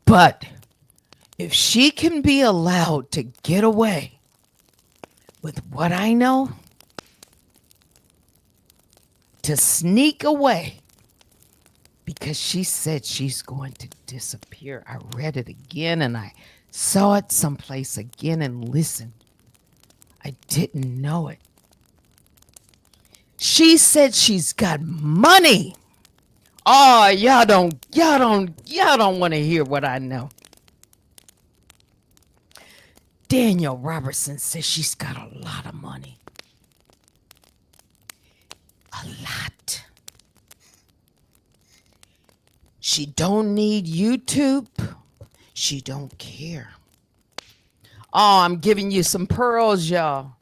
But if she can be allowed to get away with what I know, to sneak away, because she said she's going to disappear. I read it again and I saw it someplace again and listened. I didn't know it. She said she's got money. Oh, y'all don't want to hear what I know. Daniel Robertson says she's got a lot of money. A lot. She don't need YouTube. She don't care. Oh, I'm giving you some pearls, y'all.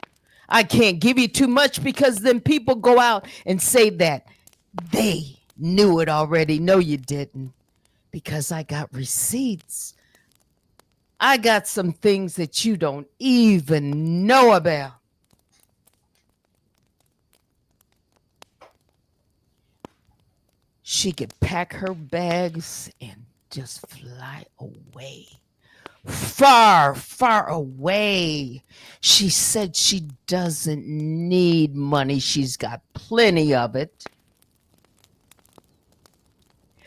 I can't give you too much because then people go out and say that they knew it already. No, you didn't. Because I got receipts. I got some things that you don't even know about. She could pack her bags and just fly away. Far, far away. She said she doesn't need money. She's got plenty of it.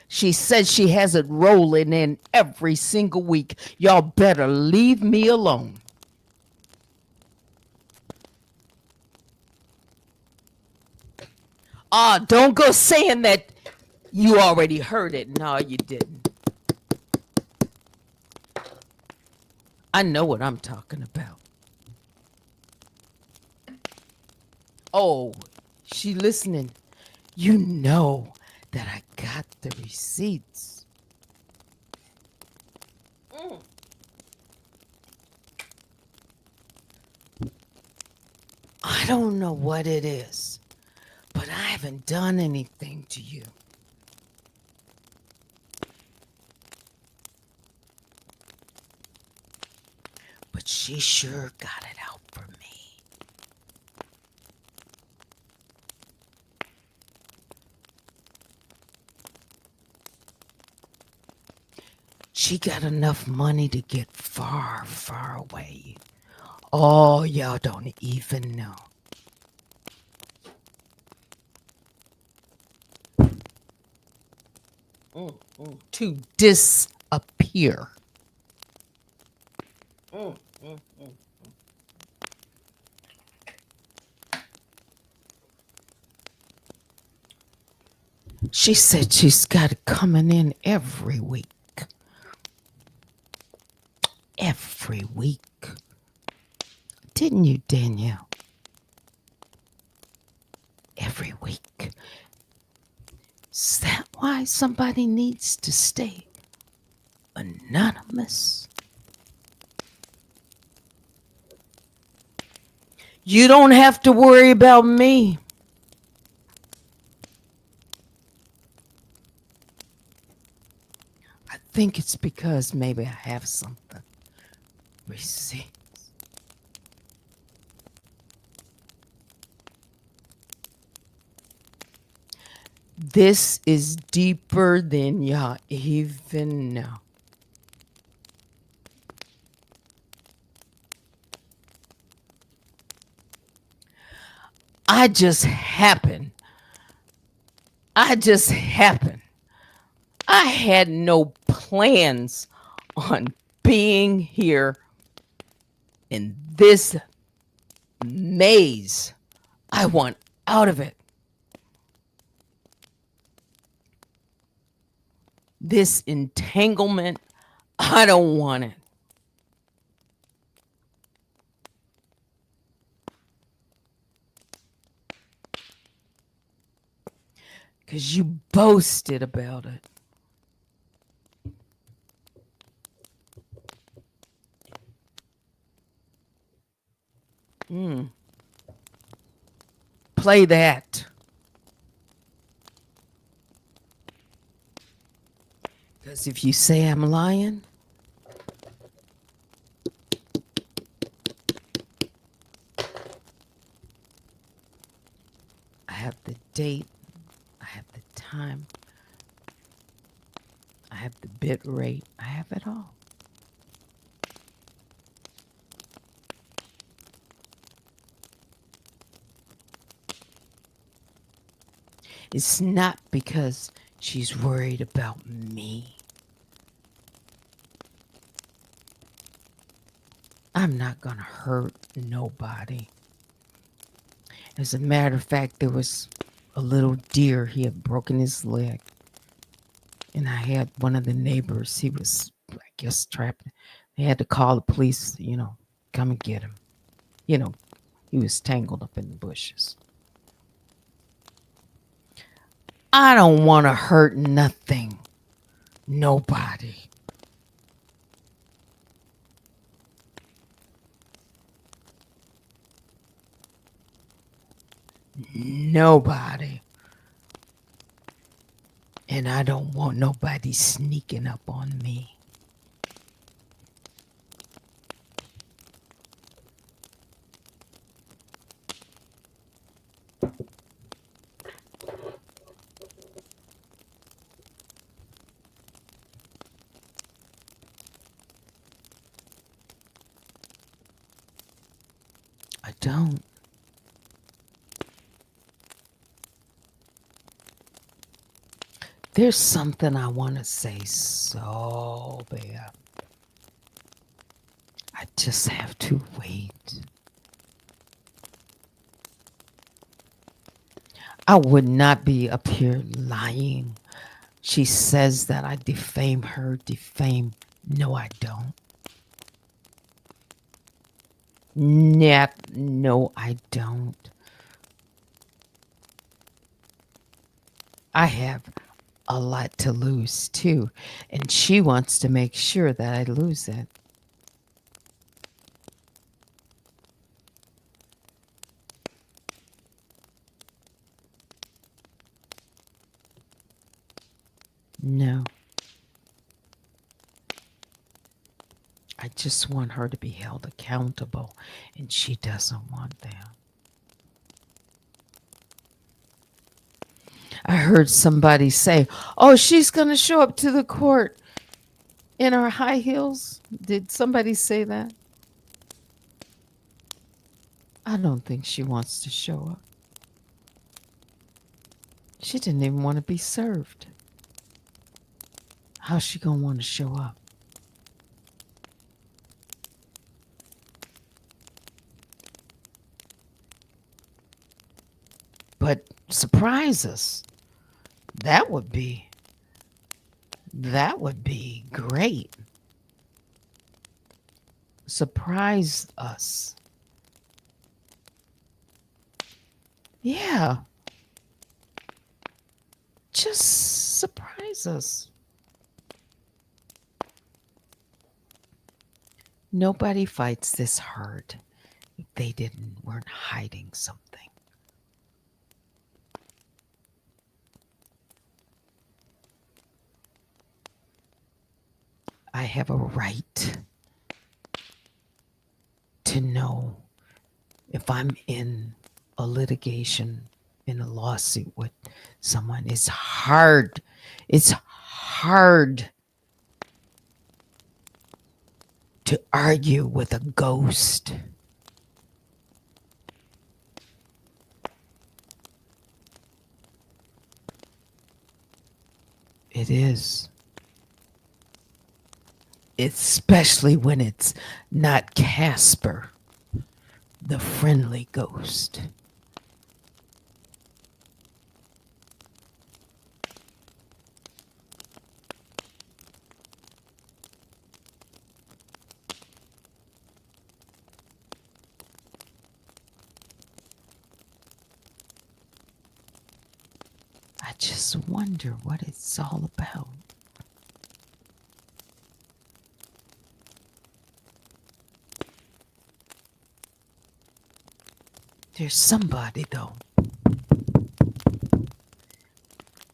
She said she has it rolling in every single week. Y'all better leave me alone. Don't go saying that you already heard it. No, you didn't. I know what I'm talking about. Oh, she listening. You know that I got the receipts. I don't know what it is, but I haven't done anything to you. But she sure got it out for me. She got enough money to get far, far away. Oh, y'all don't even know. To disappear. She said she's got it coming in every week. Every week. Didn't you, Danielle? Every week. Is that why somebody needs to stay anonymous? You don't have to worry about me. I think it's because maybe I have something. Receive. This is deeper than y'all even know. I just happened. I just happened. I had no plans on being here in this maze. I want out of it. This entanglement, I don't want it. Because you boasted about it. Play that. Because if you say I'm lying, I have the date, I have the time, I have the bit rate, I have it all. It's not because she's worried about me. I'm not going to hurt nobody. As a matter of fact, there was a little deer. He had broken his leg. And I had one of the neighbors. He was, I guess, trapped. They had to call the police, come and get him. He was tangled up in the bushes. I don't want to hurt nothing. Nobody. Nobody. And I don't want nobody sneaking up on me. I don't. There's something I want to say so bad. I just have to wait. I would not be up here lying. She says that I defame her. Defame. No, I don't. No, I don't. I have a lot to lose too, and she wants to make sure that I lose it. No. I just want her to be held accountable, and she doesn't want that. I heard somebody say, oh, she's going to show up to the court in her high heels. Did somebody say that? I don't think she wants to show up. She didn't even want to be served. How's she going to want to show up? But surprise us. That would be great. Surprise us. Yeah. Just surprise us. Nobody fights this hard if they weren't hiding something. I have a right to know if I'm in a litigation, in a lawsuit with someone. It's hard. It's hard to argue with a ghost. It is. Especially when it's not Casper, the friendly ghost. I just wonder what it's all about. There's somebody, though.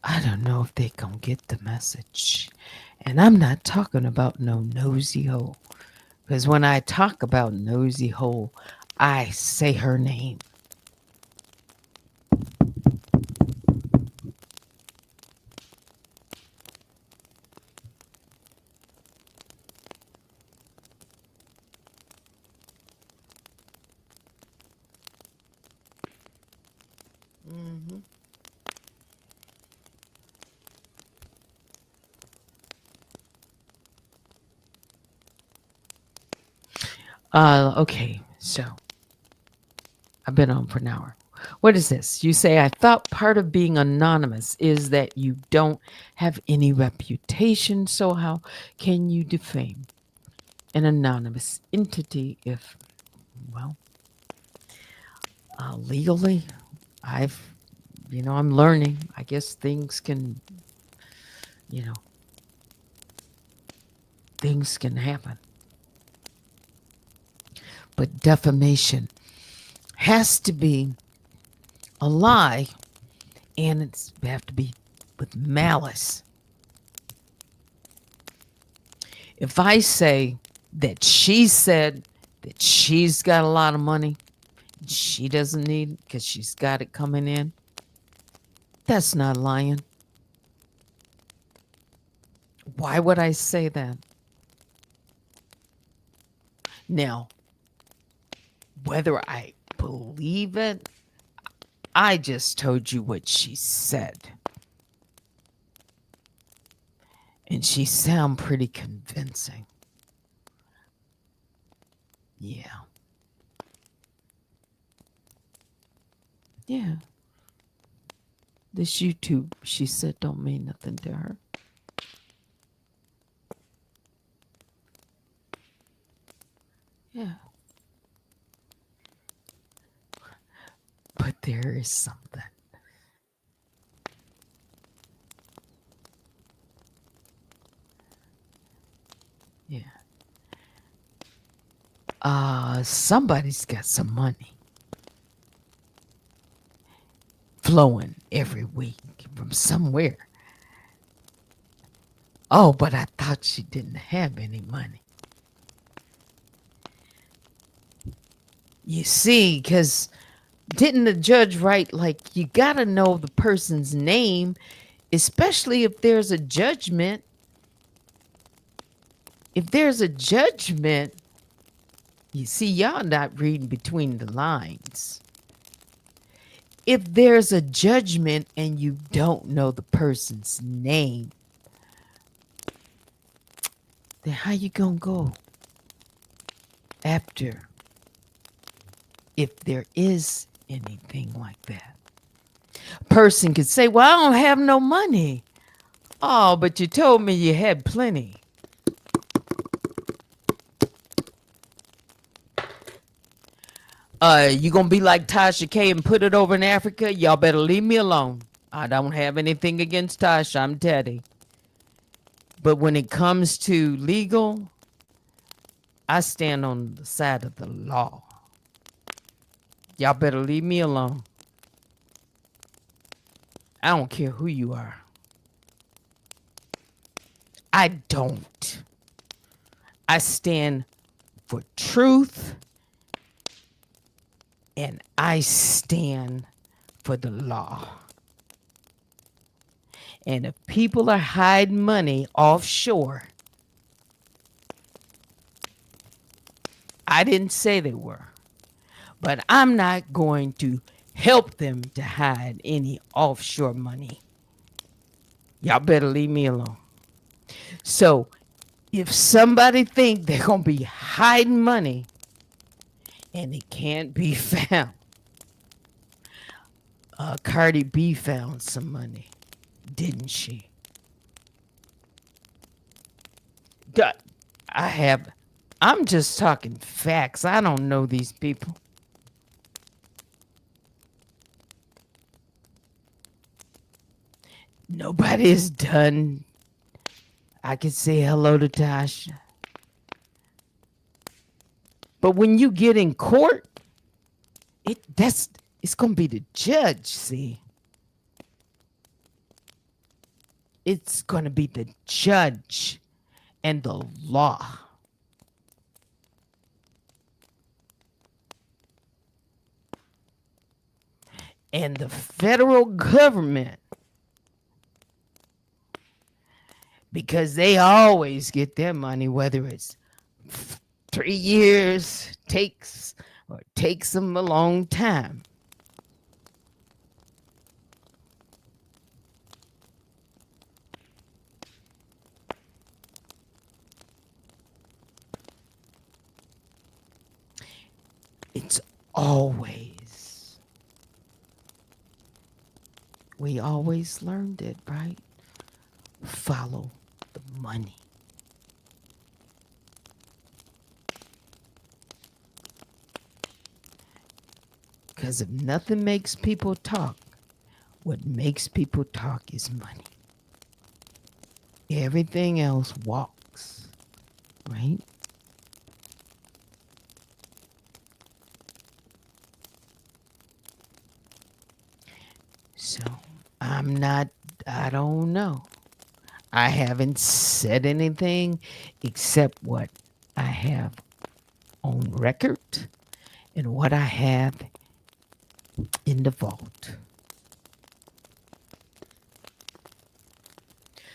I don't know if they gonna get the message. And I'm not talking about no nosy hole. Because when I talk about nosy hole, I say her name. Okay, so I've been on for an hour. What is this? You say, I thought part of being anonymous is that you don't have any reputation, so how can you defame an anonymous entity if, well, legally, I'm learning. I guess things can happen. But defamation has to be a lie, and it's have to be with malice. If I say that she said that she's got a lot of money, she doesn't need it because she's got it coming in, that's not lying. Why would I say that? Now, whether I believe it, I just told you what she said. And she sounded pretty convincing. Yeah. Yeah. This YouTube, she said, don't mean nothing to her. Yeah. But there is something. Yeah. Somebody's got some money flowing every week from somewhere. Oh, but I thought she didn't have any money. You see, because didn't the judge write, like, you got to know the person's name, especially if there's a judgment. If there's a judgment, you see, y'all not reading between the lines. If there's a judgment and you don't know the person's name, then how you gonna go after if there is anything like that? A person could say, well, I don't have no money. Oh, but you told me you had plenty. You gonna be like Tasha K and put it over in Africa? Y'all better leave me alone. I don't have anything against Tasha. I'm Teddy. But when it comes to legal, I stand on the side of the law. Y'all better leave me alone. I don't care who you are. I don't. I stand for truth and I stand for the law. And if people are hiding money offshore, I didn't say they were, but I'm not going to help them to hide any offshore money. Y'all better leave me alone. So if somebody think they're going to be hiding money and it can't be found, Cardi B found some money, didn't she? I'm just talking facts. I don't know these people. Nobody's done. I could say hello to Tasha. But when you get in court, it's gonna be the judge, see. It's gonna be the judge and the law. And the federal government, because they always get their money, whether it's 3 years, takes them a long time. It's always, we always learned it, right? Follow the money. Because if nothing makes people talk, what makes people talk is money. Everything else walks, right? So I don't know. I haven't said anything except what I have on record and what I have in the vault.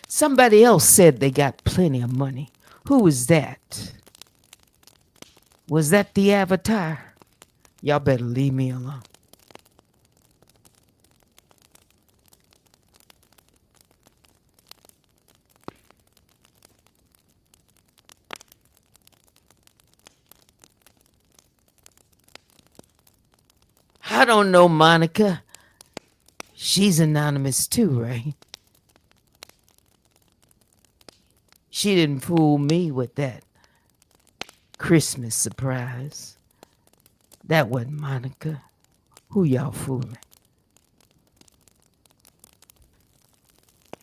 Somebody else said they got plenty of money. Who was that? Was that the Avatar? Y'all better leave me alone. I don't know Monica. She's anonymous too, right? She didn't fool me with that Christmas surprise. That wasn't Monica. Who y'all fooling?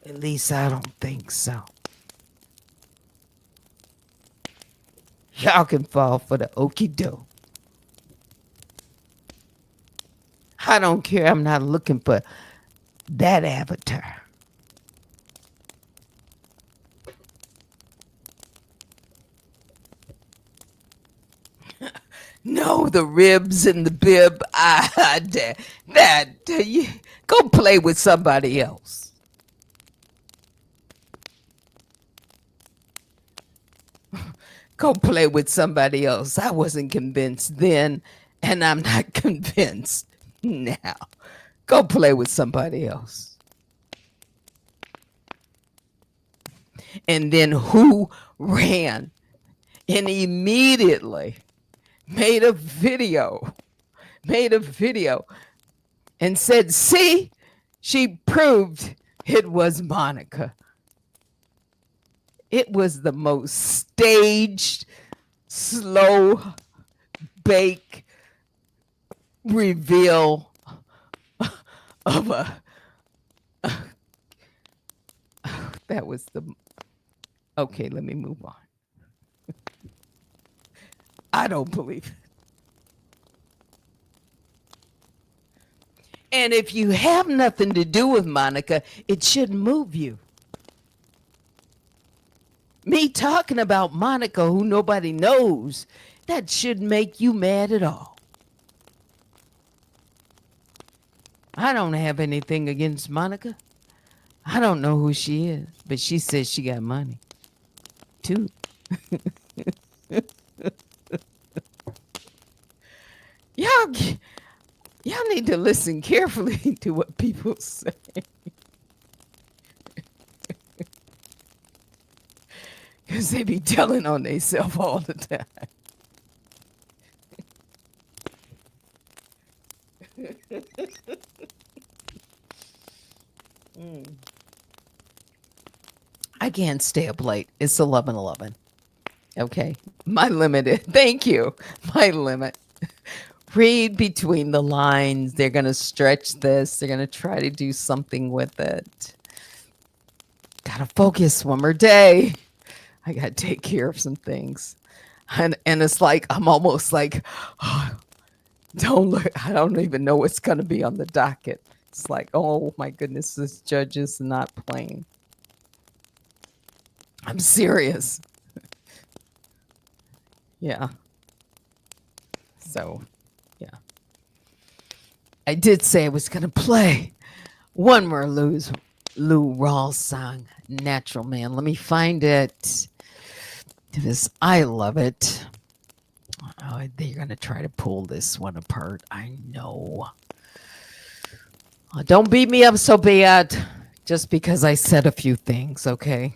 At least I don't think so. Y'all can fall for the okie doke. I don't care. I'm not looking for that Avatar. No, the ribs and the bib. You go play with somebody else. Go play with somebody else. I wasn't convinced then, and I'm not convinced now. Go play with somebody else. And then who ran and immediately made a video and said, see, she proved it was Monica. It was the most staged, slow bake reveal of that was the, okay, let me move on. I don't believe it. And if you have nothing to do with Monica, it shouldn't move you. Me talking about Monica, who nobody knows, that shouldn't make you mad at all. I don't have anything against Monica. I don't know who she is, but she says she got money, too. Y'all, y'all need to listen carefully to what people say. Because they be telling on themselves all the time. I can't stay up late. It's 11:11. Okay. My limit is, thank you. My limit. Read between the lines. They're going to stretch this. They're going to try to do something with it. Gotta focus one more day. I gotta take care of some things. And it's like, I'm almost like, oh, don't look. I don't even know what's going to be on the docket. It's like, oh my goodness, this judge is not playing. I'm serious. Yeah. So, yeah. I did say I was going to play one more Lou Rawls song, Natural Man. Let me find it. Because I love it. Oh, they're going to try to pull this one apart. I know. Don't beat me up so bad just because I said a few things, okay?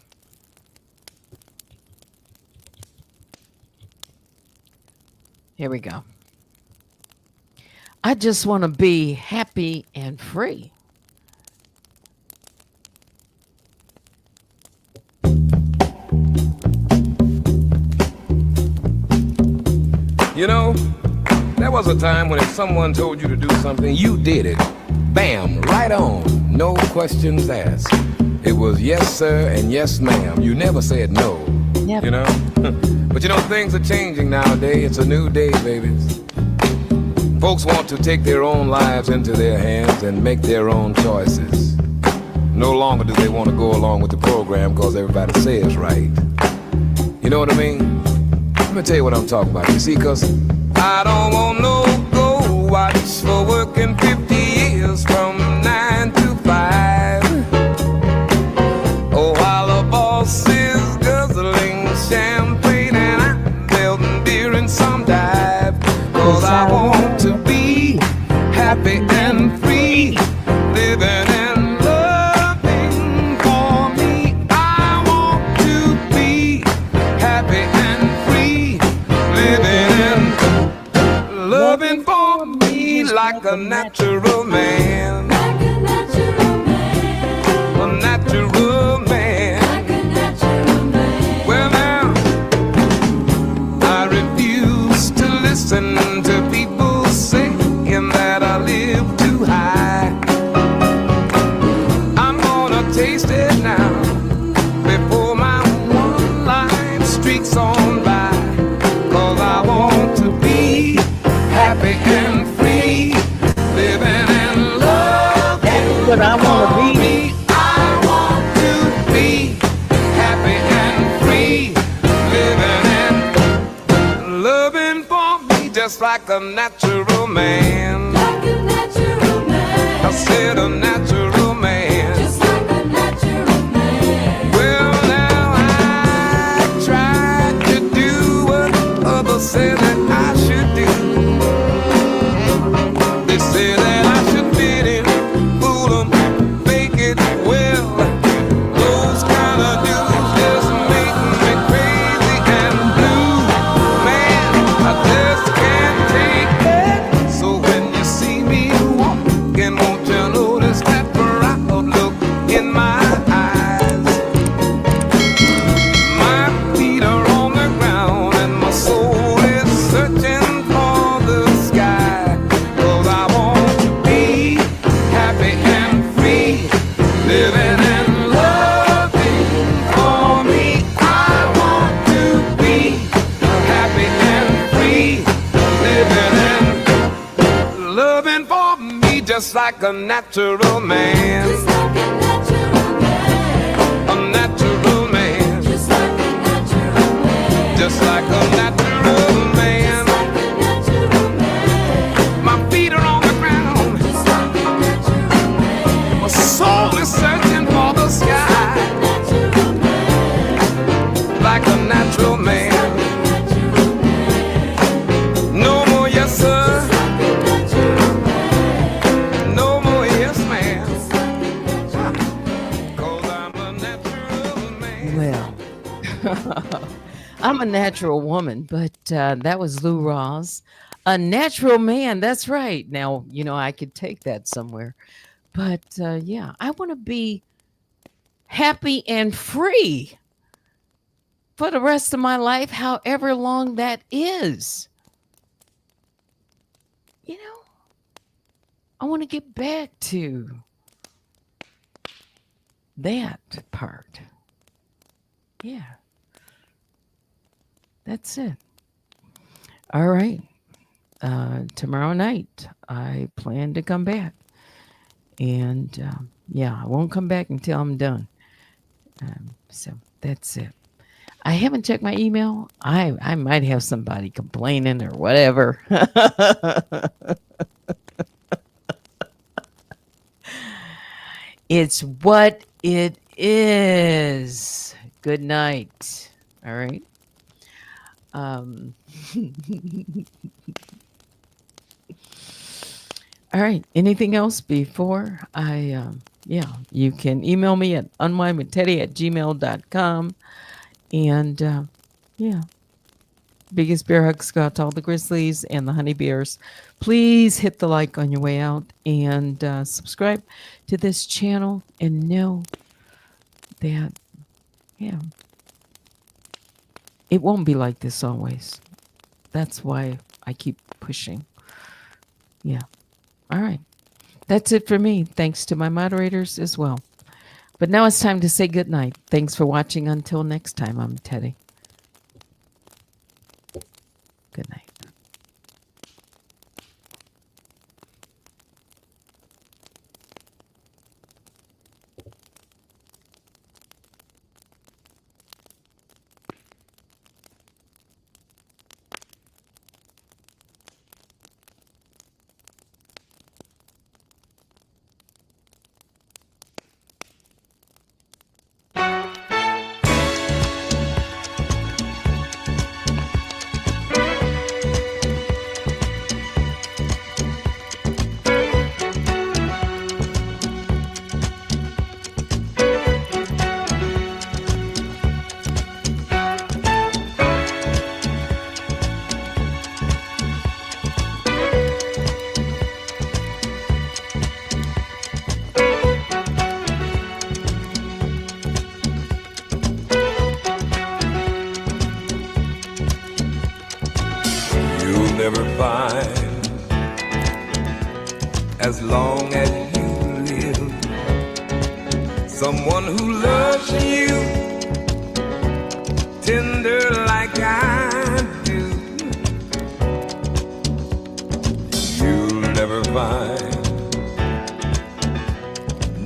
Here we go. I just want to be happy and free. You know, there was a time when if someone told you to do something, you did it. Bam, right on. No questions asked. It was yes, sir, and yes, ma'am. You never said no. Yep. You know? But you know, things are changing nowadays. It's a new day, babies. Folks want to take their own lives into their hands and make their own choices. No longer do they want to go along with the program because everybody says right. You know what I mean? Let me tell you what I'm talking about. You see, because I don't want no go watch for working 50 years from 9 to 5. Oh, while the boss is guzzling champagne and I'm building beer in some dive. Cause I want to be happy and free, living and loving for me. I want to be happy and free, living and loving for me like a natural man. Like a natural man. A natural man. Like a natural man. Well now, I refuse to listen to people saying that I live too high. I'm gonna taste it now before my one life streaks on by. Cause I want to be happy and free, living and loving. But I want to be. I want to be happy and free, living and loving for me just like a natural man. Like a natural man. I said a natural man. Just like a natural man. Well now I tried to do what others say that I should do. They say that I should fit in, fool 'em, fake it well. Those kind of dudes just make me crazy and blue. Man, I just can't take it. So when you see me walking, won't you notice like a natural man. Just like a natural man. A natural man. Just like a natural man. Just like a natural man. Like a natural man. My feet are on the ground. Just like a natural man. My soul is searching for the sky. Natural man. Like a natural man. Natural man. No more yes sir. Like a natural man. No more yes ma'am. Like a natural man. 'Cause I'm a natural man. Well, I'm a natural woman, but that was Lou Rawls. A natural man. That's right. Now, I could take that somewhere. But yeah, I want to be happy and free for the rest of my life, however long that is. I want to get back to that part. Yeah. That's it. All right. Tomorrow night, I plan to come back. And yeah, I won't come back until I'm done. So that's it. I haven't checked my email. I might have somebody complaining or whatever. It's what it is. Good night. All right. All right. Anything else before I, yeah, you can email me at unwinewithteddy@gmail.com. And yeah, biggest bear hugs go out to all the Grizzlies and the Honey Bears. Please hit the like on your way out and subscribe to this channel and know that, yeah, it won't be like this always. That's why I keep pushing. Yeah. All right. That's it for me. Thanks to my moderators as well. But now it's time to say goodnight. Thanks for watching. Until next time, I'm Teddy. Good night. You'll never find, as long as you live, someone who loves you tender like I do. You'll never find,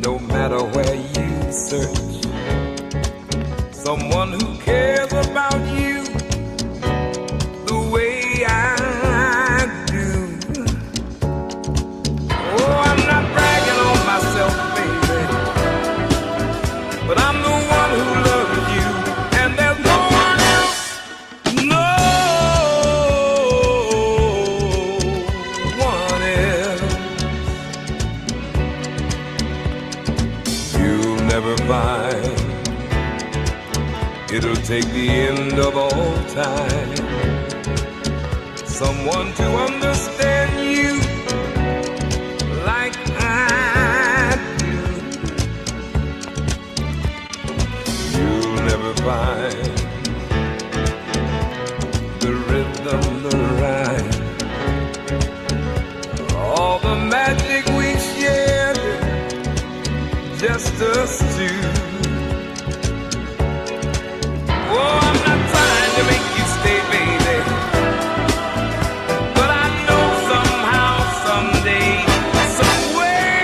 no matter where you search, someone who cares about you the way I do. Oh, I'm not bragging on myself, baby, but I'm the one who loves you, and there's no one else, no one else. You'll never find, it'll take the end of all time, someone to understand you like I do. You'll never find the rhythm, the rhyme, all the magic we shared, just us two. Oh, I'm not trying to make you stay, baby, but I know somehow, someday, some way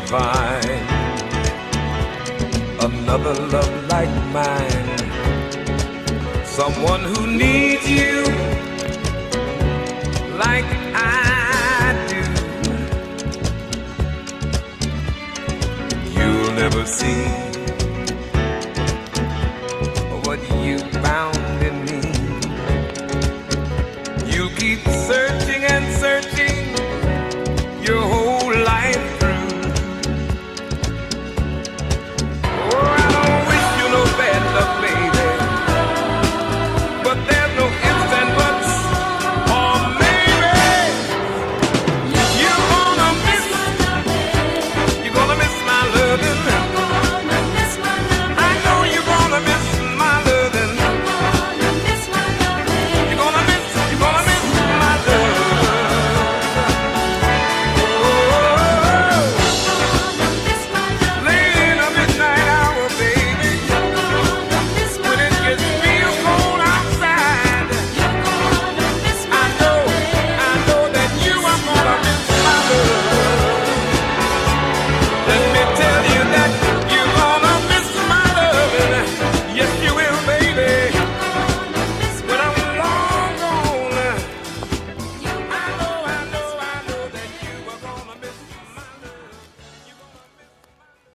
find another love like mine, someone who needs you like I do. You'll never see what you found in me. You keep searching